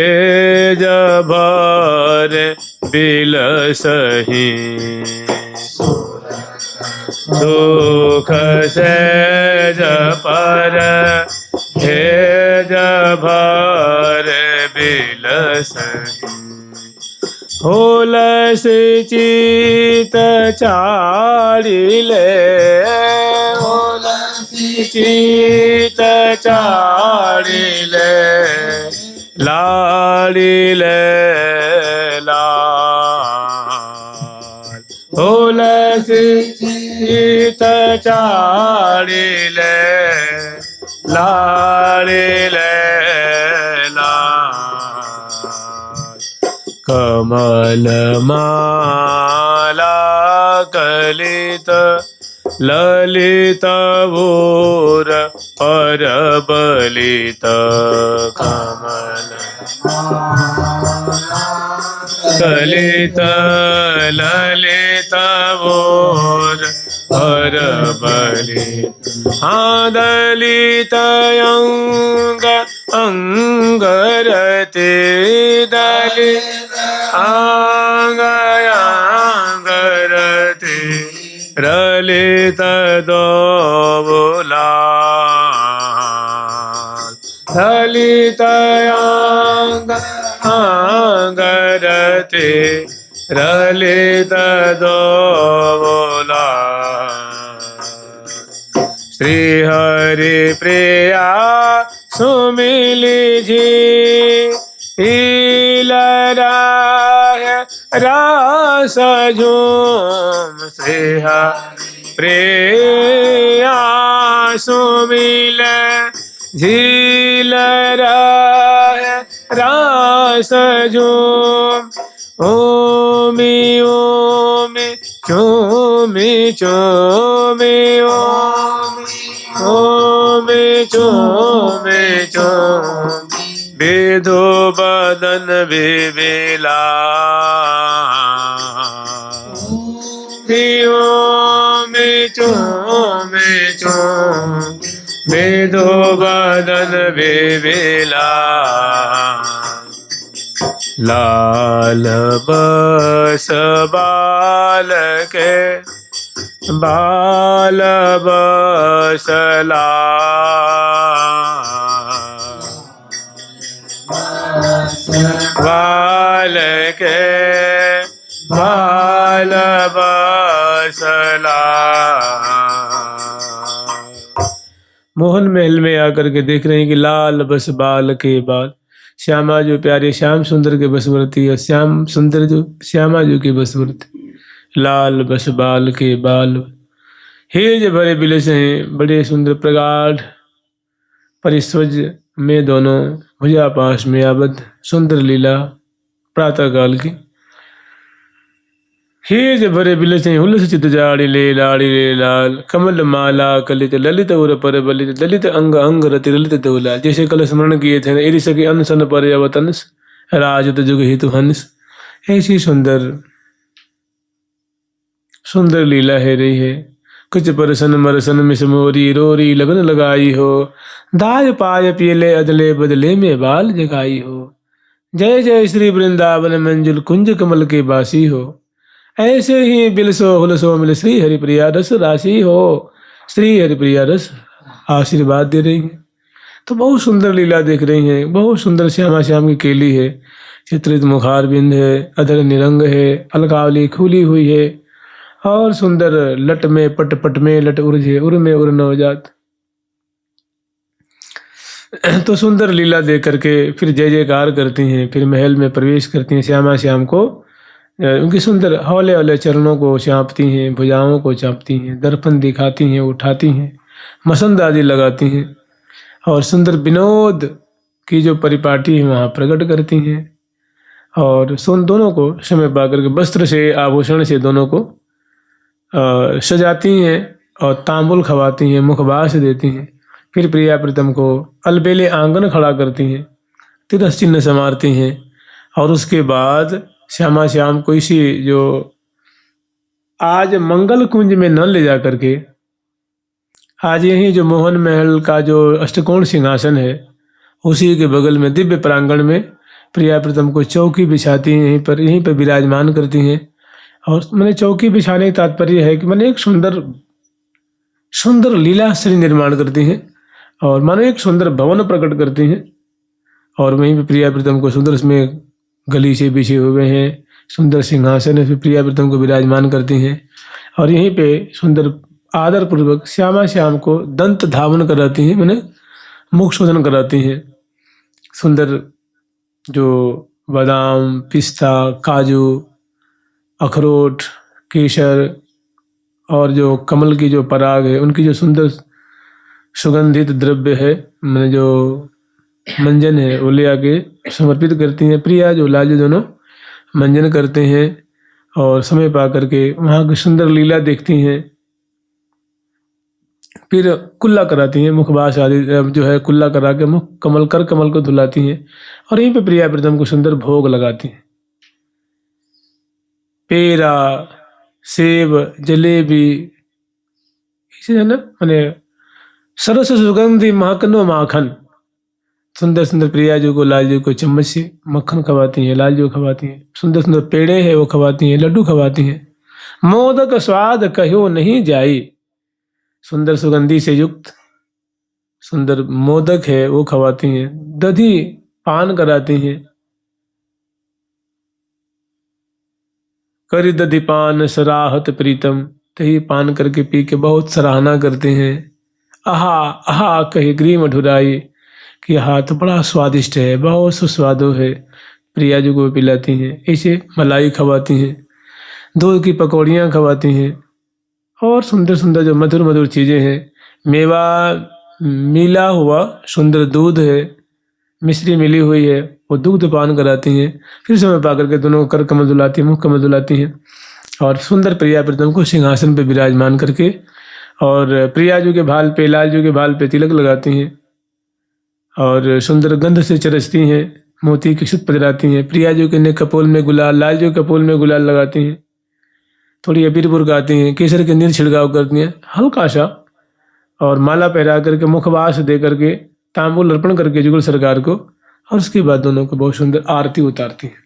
जबर बिलसही सुख से जपर हे जबर बिलसही होल से चित चाड़िले होल से चित चाड़िले लाड़िले लाल होल से चित चाड़िले लाड़िले कमल माला कलित ललित भूर परबलित कमल कलित ललित भूर परबलित दलित अंग अंगरते दलित आंगरते ललित दोबुलाल ललित अंग ललित दोला श्री हरि प्रिया सुमिली जी लराय रास झूम श्री हरि प्रिया सुमिल झील राय रास झूम ओमी ओमी चोमी चोमी ओमी चोमी चोमी विधो बदन विवेला ओमी चोमी चोमी विधो बदन विवेला लाल बस बाल के बाल बसला बाल के बाल बसला। मोहन महल में आकर के देख रहे हैं कि लाल बस बाल के बाल, श्यामा जो प्यारे श्याम सुंदर के बसवर्ती है, श्याम सुंदर जो श्यामा जो के बसवर्ती, लाल बस बाल के बाल हेज भरे बिलस हैं बड़े सुंदर प्रगाढ़ परिस्वज में दोनों भुजा पाश में आबद्ध सुंदर लीला प्रातः काल की। हेज भरे बिलस हैं हुलस चित लाड़ी ले लाल कमल माला कलित ललित उर पर बलित ललित अंग अंग रति ललित दौला। जैसे कल स्मरण किए थे इरि सके अनसन पर अवतंस राजत जुग हितु हंस, ऐसी सुंदर सुंदर लीला है रही है। कुछ परसन मरसन मिस मोरी रोरी लगन लगाई हो, दाय पाय पियले अदले बदले में बाल जगाई हो। जय जय श्री वृंदावन मंजुल कुंज कमल के बासी हो, ऐसे ही बिलसो हुलसो मिल श्री हरिप्रिया रस राशि हो। श्री हरिप्रिया रस आशीर्वाद दे रही है। तो बहुत सुंदर लीला देख रही हैं, बहुत सुंदर श्यामा श्याम की केली है, चित्रित मुखार बिंद है, अधर निरंग है, अलकावली खुली हुई है और सुंदर लट में पट पट में लट उर्जे उर में उर नवजात। तो सुंदर लीला देख करके फिर जय जयकार करती हैं, फिर महल में प्रवेश करती हैं। श्यामा श्याम को उनकी सुंदर हौले हौले चरणों को चाँपती हैं, भुजाओं को चाँपती हैं, दर्पण दिखाती हैं, उठाती हैं, मसंद आदि लगाती हैं और सुंदर विनोद की जो परिपाटी है वहाँ प्रकट करती हैं। और सुन दोनों को समय पा करके वस्त्र से आभूषण से दोनों को सजाती हैं और तांबुल खवाती हैं, मुखबास देती हैं। फिर प्रिया प्रीतम को अलबेले आंगन खड़ा करती हैं, तिरस चिन्ह संवारती हैं और उसके बाद श्यामा श्याम को इसी जो आज मंगल कुंज में न ले जा करके आज यही जो मोहन महल का जो अष्टकोण सिंहासन है उसी के बगल में दिव्य प्रांगण में प्रिया प्रीतम को चौकी बिछाती हैं, यहीं पर विराजमान करती हैं। और मैंने चौकी बिछाने का तात्पर्य है कि मैंने एक सुंदर सुंदर लीला श्री निर्माण करती हैं और मानो एक सुंदर भवन प्रकट करती हैं। और वहीं पे प्रिया प्रीतम को सुंदर उसमें गली से बिछे हुए हैं सुंदर सिंहासन है, प्रिया प्रीतम को विराजमान करती हैं और यहीं पे सुंदर आदर पूर्वक श्यामा श्याम को दंत धावन कराती हैं, मैंने मुख शोधन कराती हैं। सुंदर जो बादाम पिस्ता काजू अखरोट केसर और जो कमल की जो पराग है उनकी जो सुंदर सुगंधित द्रव्य है मैंने जो मंजन है वो ले आके समर्पित करती हैं। प्रिया जो लाल दोनों मंजन करते हैं और समय पा करके वहाँ की सुंदर लीला देखती हैं। फिर कुल्ला कराती हैं, मुखबास आदि जो है कुल्ला करा के मुख कमल को धुलाती हैं और यहीं पे प्रिया प्रीतम को सुंदर भोग लगाती हैं। पेड़ा सेब जलेबी इसे है ना मैंने सरस सुगंधि महकनो माखन सुंदर सुंदर प्रिया जी को लाल जी को चम्मच से मक्खन खवाती हैं, लाल जी खवाती हैं। सुंदर सुंदर पेड़े हैं वो खवाती हैं, लड्डू खवाती हैं। मोदक स्वाद कहो नहीं जाई, सुंदर सुगंधि से युक्त सुंदर मोदक है वो खवाती हैं। दधी पान कराती हैं करि दधि पान सराहत प्रीतम, दही पान करके पी के बहुत सराहना करते हैं। आहा आहा कहे गृह मधुराई, कि आहा तो बड़ा स्वादिष्ट है, बहुत सुस्वादु है। प्रिया जी को पिलाती हैं, ऐसे मलाई खवाती हैं, दूध की पकौड़ियाँ खवाती हैं, और सुंदर सुंदर जो मधुर मधुर चीज़ें हैं। मेवा मिला हुआ सुंदर दूध है, मिश्री मिली हुई है, वो दुग्ध पान कराती हैं। फिर समय पा करके दोनों कर कमल दुलाती हैं, मुख कमल दुलाती हैं, और सुंदर प्रिया प्रीतम को सिंहासन पे विराजमान करके और प्रिया जी के भाल पे, लाल जी के भाल पे तिलक लगाती हैं, और सुंदर गंध से चरचती हैं, मोती की सुत पजराती हैं। प्रिया जी के नेक कपोल में गुलाल, लाल जी के कपोल में गुलाल लगाती हैं, थोड़ी अबीर बुरकाती हैं, केसर के नीर छिड़काव करती हैं हल्का सा, और माला पहरा करके मुखवास दे करके तांबूल अर्पण करके जुगल सरकार को, और उसके बाद दोनों को बहुत सुंदर आरती उतारती हैं।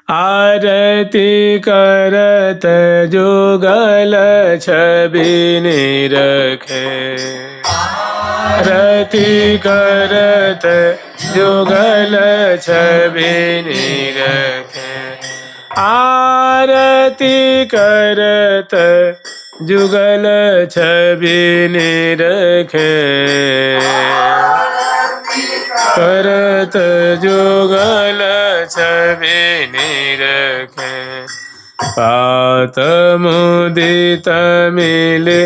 आरती करत जुगल छवि निरखे, आरती करत जुगल छवि निरखे, आरती करत जुगल छवि निरखे, करत जुगल छवि निरखे। पात मुदित मिले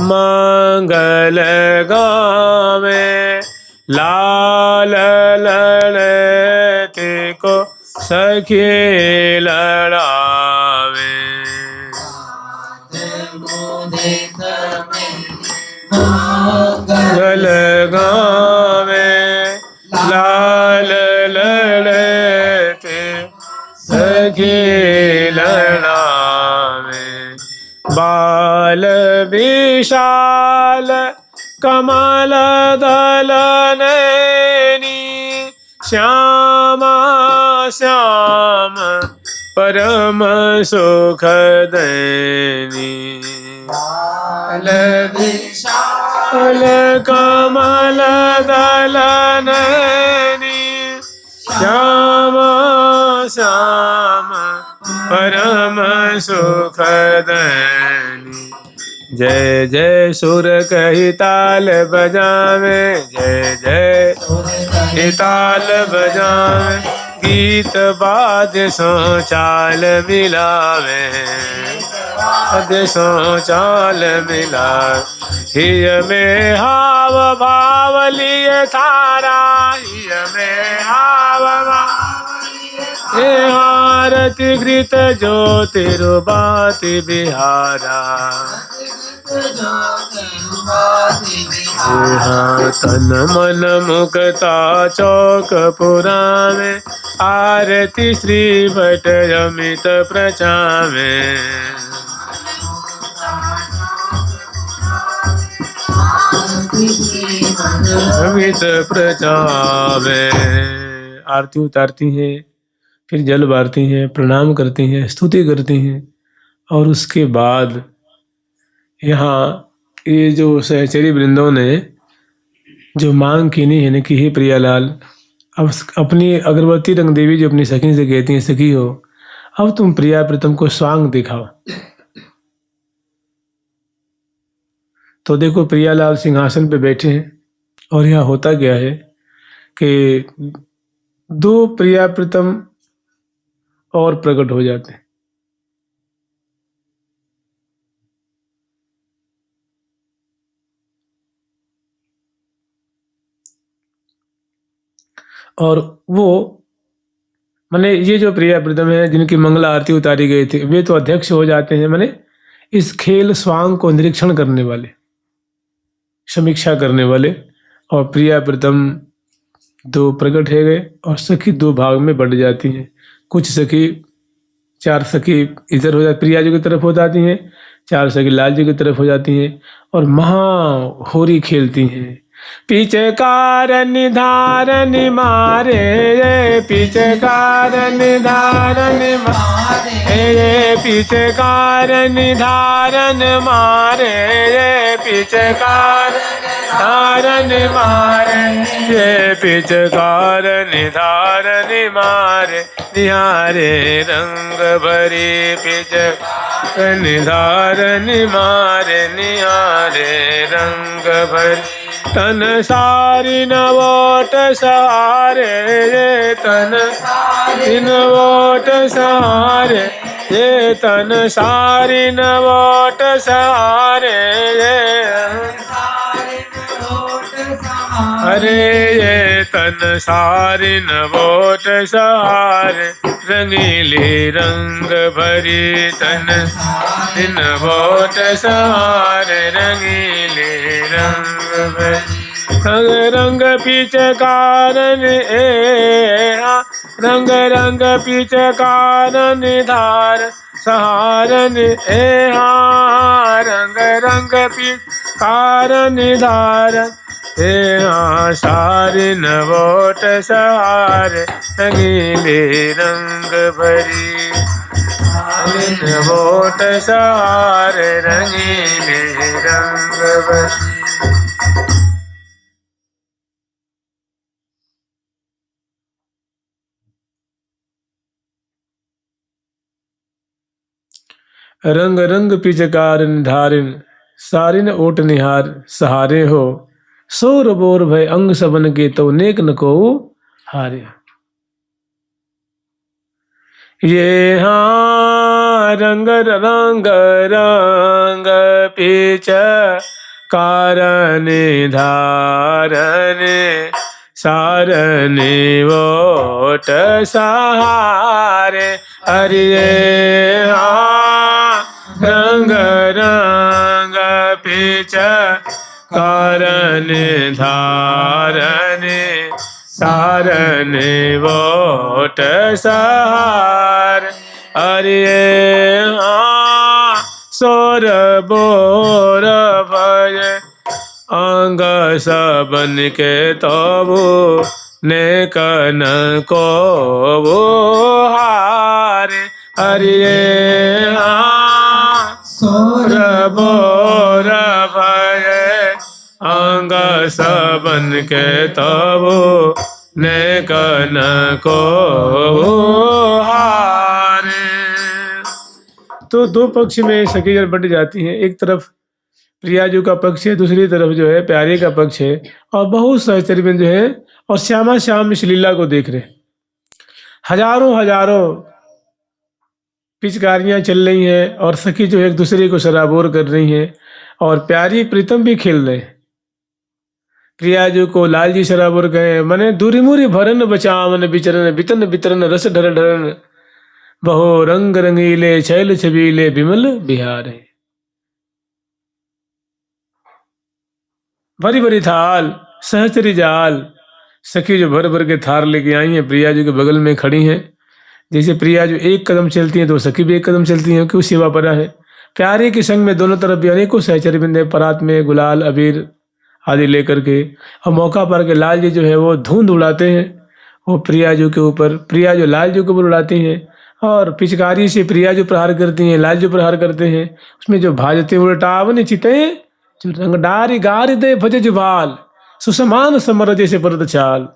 मंगल गावे, लाल लड़ते को सखी लड़ावे। मंगल गावे, लाल लड़ते सखी लड़ावे। बाल विशाल कमल दल नैनी, श्यामा श्याम परम सुख दैनी। बाल विशाल कमल दल नैनी, श्यामा श्याम परम सुख दैनी। जय जय सुर कही ताल बजावे, जय जय कही ताल बजावे, गीत बाद सो चाल मिलावे, बाद सो चाल मिलावे। हिय में हाव भाव लिए थारा, हिय में हाव भाव आरती घृत ज्योतिर्बाति बिहारा। तन मन मुक्ता चौक पुरावे, आरती श्री भट अमित प्रचावे। अमित प्रचावे। आरती उतारती हैं, फिर जल बारती हैं, प्रणाम करती हैं, स्तुति करती हैं, और उसके बाद यहाँ ये जो सहचरी वृंदों ने जो मांग की नहीं है न कि हे प्रियालाल, अब अपनी अगरबत्ती रंग देवी जो अपनी सखी से कहती हैं, सखी हो अब तुम प्रिया प्रीतम को स्वांग दिखाओ। तो देखो प्रियालाल सिंहासन पे बैठे हैं, और यहाँ होता क्या है कि दो प्रिया प्रीतम और प्रकट हो जाते हैं। और वो माने ये जो प्रिया प्रीतम है जिनकी मंगला आरती उतारी गई थी, वे तो अध्यक्ष हो जाते हैं, माने इस खेल स्वांग को निरीक्षण करने वाले, समीक्षा करने वाले। और प्रिया प्रीतम दो प्रकट हो गए, और सखी दो भाग में बढ़ जाती हैं। कुछ सखी, चार सखी इधर हो जाती, प्रिया जी की तरफ हो जाती हैं, चार सखी लाल जी की तरफ हो जाती हैं, और महा होरी खेलती हैं। पीछे कारण धारण मारे, पीछे कारण धारण मारे, ये पिचकार निधारन मारे, ये पिचकार धारन मारे, ये पिचकार निधारन मारे, निहारे रंग भरी पिचकार निधारन मारे, निहारे रंग भरी तन सारी नवोट सहारे, ये तन सारी नवोट सहारे, ये तन सारी नवोट सहारे, ये अरे ये तन सारी नवोट सहारे, रंगीली रंग भरी तन सारी नवोट सहारे, रंगीली रंग भरी रंग रंग पिचकारन रंग रंग पिचकारन धार सहारन रंग रंग पिचकारन धारन सारी नवोट सहारे, रंगीले रंग भरी नवोट सहारे, रंगीले रंग भरी। रंग रंग पिचकार धारिन, सारिन ओट निहार सहारे हो, सोर बोर भय अंग सबन के तो नेक न को हारे। ये हाँ रंग रंग रंग पिच कारण धारन, सारन वोट सहारे, अरे हाँ रंग रंग पिच कारण धारन, सारन वोट सहार, अरे हाँ सोर बोर भय अंग सबन के तबु नेकन को वो हारे, अरे हाँ सोर बोर भय अंग सबन के तबु नेकन को वो हारे। तो दो पक्ष में सखीजन बट जाती हैं, एक तरफ प्रियाजू का पक्ष है, दूसरी तरफ जो है प्यारे का पक्ष है, और बहुत सहचर्य जो है और श्यामा श्याम इस लीला को देख रहे। हजारों हजारों पिचकारियां चल रही हैं और सखी जो है एक दूसरे को सराबोर कर रही हैं, और प्यारी प्रीतम भी खेल रहे। प्रियाजू को लालजी सराबोर गए, मने दूरी मूरी भरन बचावन बिचरन बितन बितरन रस ढर ढरन, बहो रंग रंगीले छैल छबीले बिमल बिहार। भरी भरी थाल सहचरी जाल, सखी जो भर भर के थार लेके आई हैं प्रियाजू के बगल में खड़ी हैं। जैसे प्रियाजू एक कदम चलती हैं तो सखी भी एक कदम चलती हैं, क्यों सेवा परा है। प्यारे के संग में दोनों तरफ भी अनेकों सहचरी बिंदे परात में गुलाल अबीर आदि लेकर के, और मौका पर के लाल जी जो है वो धुंध उड़ाते हैं वो प्रियाजू के ऊपर, प्रियाजू लालजू के ऊपर उड़ाती हैं, और पिचकारी से प्रियाजू प्रहार करती हैं, लालजू प्रहार करते हैं। उसमें जो भाजते उल्टावन चिते जो रंगडारी गारी दे भज जुबाल, सुसमान समर जैसे परद चाल।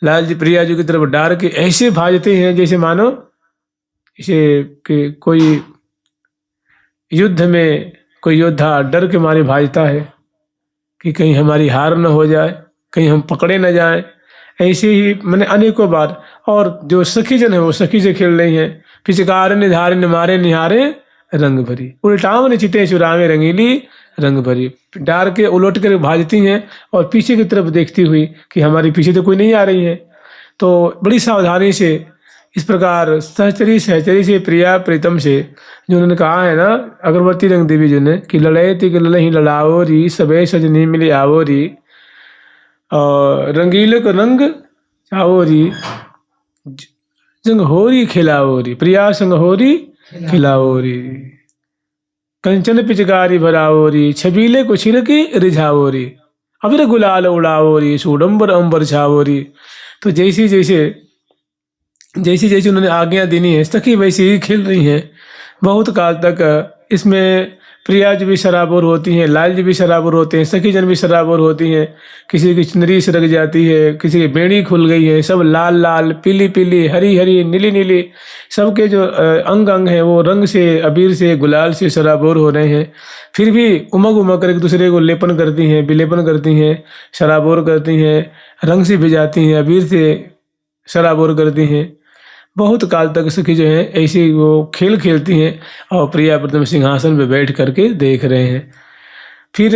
लाल जी प्रियाजू की तरफ डार के ऐसे भाजते हैं जैसे मानो इसे कि कोई युद्ध में कोई योद्धा डर के मारे भाजता है कि कहीं हमारी हार न हो जाए, कहीं हम पकड़े न जाएं। ऐसे ही मैंने अनेकों बार, और जो सखी जन है वो सखी से खेल रही हैं। पिचकार निधारे मारे निहारे रंग भरी, उल्टाव ने चिते चुरावे रंगीली रंग भरी। डार के उलट कर भाजती हैं और पीछे की तरफ देखती हुई कि हमारी पीछे तो कोई नहीं आ रही है। तो बड़ी सावधानी से इस प्रकार सहचरी सहचरी से प्रिया प्रीतम से जो उन्होंने कहा है ना अगरबत्ती रंग देवी जी ने कि लड़े ती लही लड़ाओ री सबे सजनी मिले आवो री, और रंगीले को रंग चाओ री जंग होरी खिलाओ री, प्रिया संग होरी खिलाओ री, कंचन पिचकारी भराओ री छबीले को छिड़की रिझाओ री, अबिर गुलाल उड़ाओ री सूडम्बर अंबर छाओ री। तो जैसे जैसे जैसी जैसी उन्होंने आज्ञा देनी है सखी वैसे ही खेल रही हैं। बहुत काल तक इसमें प्रिया जी भी शराबोर होती हैं, लाल जी भी शराबोर होते हैं, सखी जन भी शराबोर होती हैं। किसी की चुनरी सरक जाती है, किसी की बेड़ी खुल गई है, सब लाल लाल, पीली पीली, हरी हरी, नीली नीली, सबके जो अंग अंग हैं वो रंग से, अबीर से, गुलाल से शराबोर हो रहे हैं। फिर भी उमग उमग कर एक दूसरे को लेपन करती हैं, विलेपन करती हैं, शराबोर करती हैं, रंग से भिजाती हैं, अबीर से शराबोर करती हैं। बहुत काल तक सखी जो है ऐसे वो खेल खेलती हैं और प्रिया प्रथम सिंहासन पे बैठ करके देख रहे हैं। फिर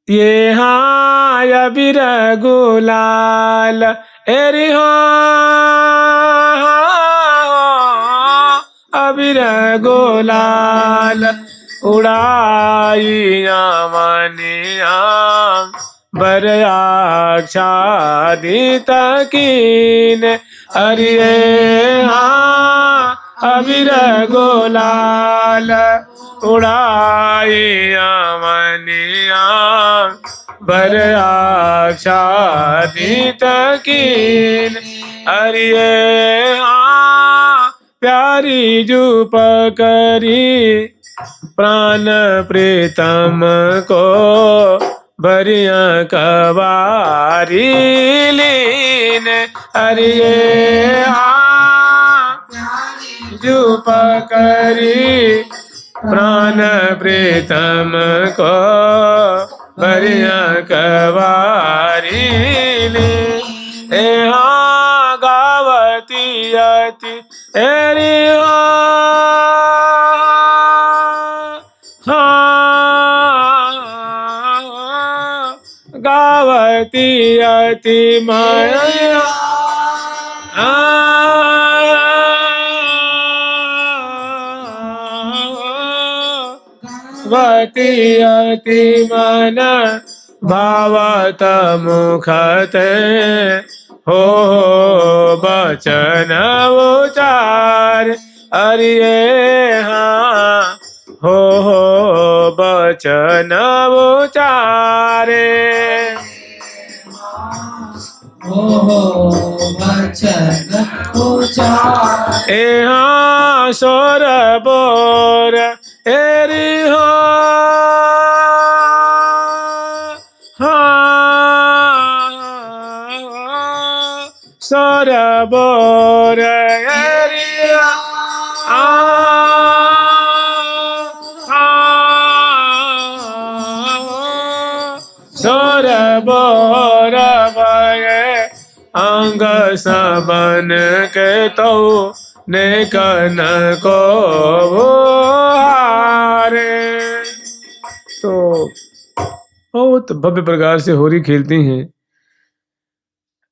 ये हाँ अबीर गुलाल एरी हो, अबीर गुलाल उड़ाइया मनिया बरयाक्षादित कीन अरिये हाँ अबीर गुलाल उड़ाइया मनिया बरयाक्षादित कीन अरिये हाँ प्यारी जूप करी प्राण प्रीतम को बरिया कवारी लीन अरिये जूप करी प्राण प्रीतम को बरिया कवारी लीन गावती अति एरी गावती अति माया वती अति मन भावत मुखते हो बचन उचार अरिये हाँ हो बचन उचारे वचन उचार हाँ सोर बोर एरी हो हाँ सोर बोर एरी सोर बोर भये अंग सबन के तो ने कन को हारे। तो बहुत भव्य प्रकार से होली खेलती हैं,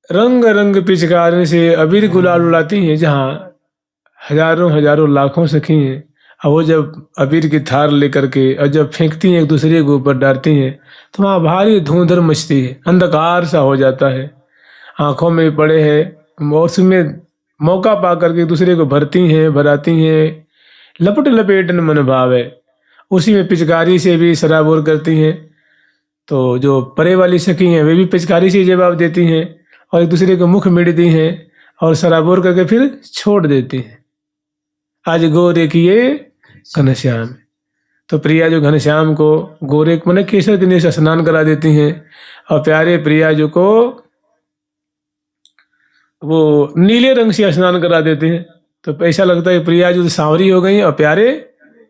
रंग रंग पिचकारी से अबीर गुलाल उड़ाती हैं। जहाँ हजारों हजारों लाखों सखी हैं और वो जब अबीर की थार लेकर के और जब फेंकती हैं एक दूसरे के ऊपर डालती हैं तो वहाँ भारी धुंधर मचती है, अंधकार सा हो जाता है, आंखों में पड़े हैं और उसमें मौका पा करके एक दूसरे को भरती हैं, भराती हैं, लपट लपेटन मन भाव है। उसी में पिचकारी से भी शराबोर करती हैं। तो जो परे वाली सखी हैं वे भी पिचकारी से जवाब देती हैं और एक दूसरे को मुख मिड़ती हैं और शराबोर करके फिर छोड़ देती हैं। आज गोरे किए घनश्याम, तो प्रिया जो घनश्याम को गोरे मैंने केसर दिने से स्नान करा देती हैं और प्यारे प्रिया जो को वो नीले रंग से स्नान करा देते हैं। तो ऐसा लगता है प्रिया जो सांवरी हो गई और प्यारे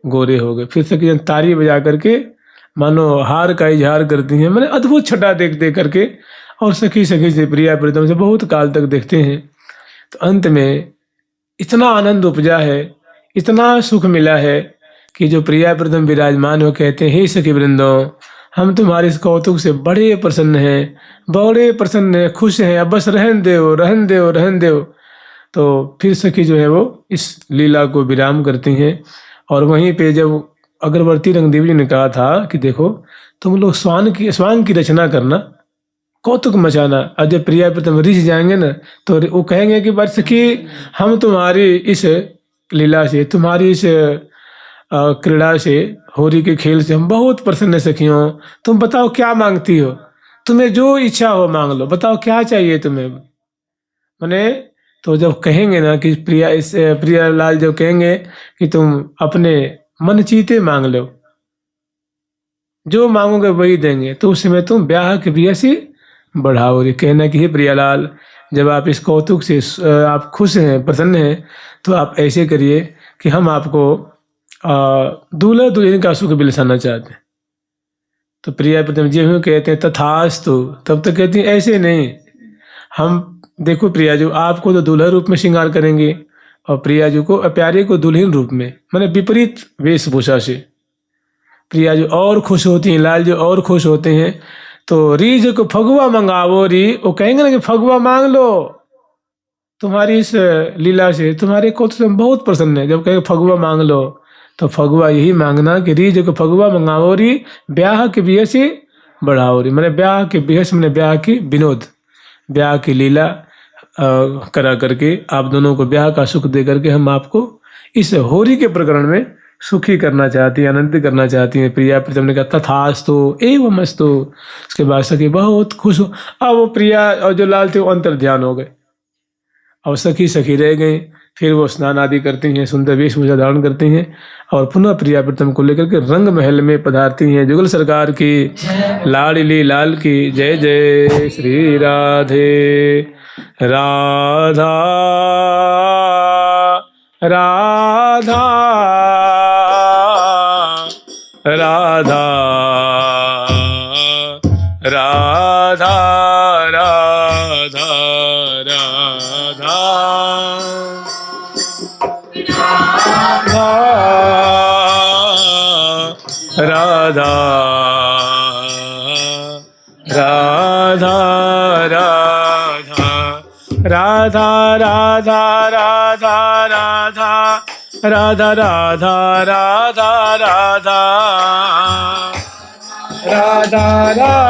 गोरे हो गए। फिर सखी तारी बजा करके मानो हार का इजहार करती हैं, मैंने अद्भुत छटा देख करके और सखी सखी से प्रिया प्रीतम से बहुत काल तक देखते हैं। तो अंत में इतना आनंद उपजा है, इतना सुख मिला है कि जो प्रिया प्रीतम विराजमान हो कहते हैं, हे सखी वृंदों हम तुम्हारे इस कौतुक से बड़े प्रसन्न हैं, बड़े प्रसन्न हैं, खुश हैं, अब बस रहन दो रहन दो रहन दो। तो फिर सखी जो है वो इस लीला को विराम करती हैं। और वहीं पे जब अग्रवर्ती रंगदेवी जी ने कहा था कि देखो तुम लोग स्वांग की रचना करना, कौतुक मचाना, और जब प्रिया प्रीतम रिझ जाएंगे ना तो वो कहेंगे कि बस सखी हम तुम्हारी इस लीला से, तुम्हारी इस क्रीड़ा से, होली के खेल से हम बहुत प्रसन्न सखियों, तुम बताओ क्या मांगती हो। तुम्हें जो इच्छा हो मांग लो, बताओ क्या चाहिए तुम्हें। मैंने तो जब कहेंगे ना कि प्रियालाल जब कहेंगे कि तुम अपने मन चीते मांग लो, जो मांगोगे वही देंगे, तो उस समय तुम ब्याह की बियसी बढ़ाओ। ये कहना कि हे प्रियालाल, जब आप इस कौतुक से आप खुश हैं, प्रसन्न हैं, तो आप ऐसे करिए कि हम आपको दूल्हा दुल्हन का सुख बिलसाना चाहते हैं। तो प्रिया प्रथम जी हूँ कहते हैं तथास्तु। तब तो कहती हैं ऐसे नहीं, हम देखो प्रिया जो आपको तो दूल्हा रूप में श्रृंगार करेंगे और प्रिया जी को प्यारे को दुल्हन रूप में, माने विपरीत वेशभूषा से। प्रिया जो और खुश होती हैं, लाल जो और खुश होते हैं। तो रीझ को फगुआ मंगावो री, वो कहेंगे ना कि फगुआ मांग लो, तुम्हारी इस लीला से, तुम्हारे को तो हम बहुत प्रसन्न है। जब कहे फगुआ मांग लो, तो फगुआ यही मांगना कि रीझ को फगुआ मंगावो री, ब्याह के बिय से बढ़ाओ री। मैंने ब्याह के बिय से, मैंने ब्याह की विनोद, ब्याह की लीला करा करके आप दोनों को ब्याह का सुख दे करके हम आपको इस होरी के प्रकरण में सुखी करना चाहती है, आनंदित करना चाहती हैं। प्रिया प्रीतम ने कहा तथास्तु एवं अस्तु। उसके बाद सखी बहुत खुश हो। अब वो प्रिया और जो लाल थे वो अंतर ध्यान हो गए, और सखी सखी रह गई। फिर वो स्नान आदि करती हैं, सुंदर वेशभूषा धारण करती हैं और पुनः प्रिया प्रीतम को लेकर के रंग महल में पधारती हैं। जुगल सरकार की, लाडली लाल की जय जय। श्री राधे राधा राधा राधा राधा राधा राधा राधा राधा राधा राधा राधा राधा राधा राधा राधा राधा राधा राधा।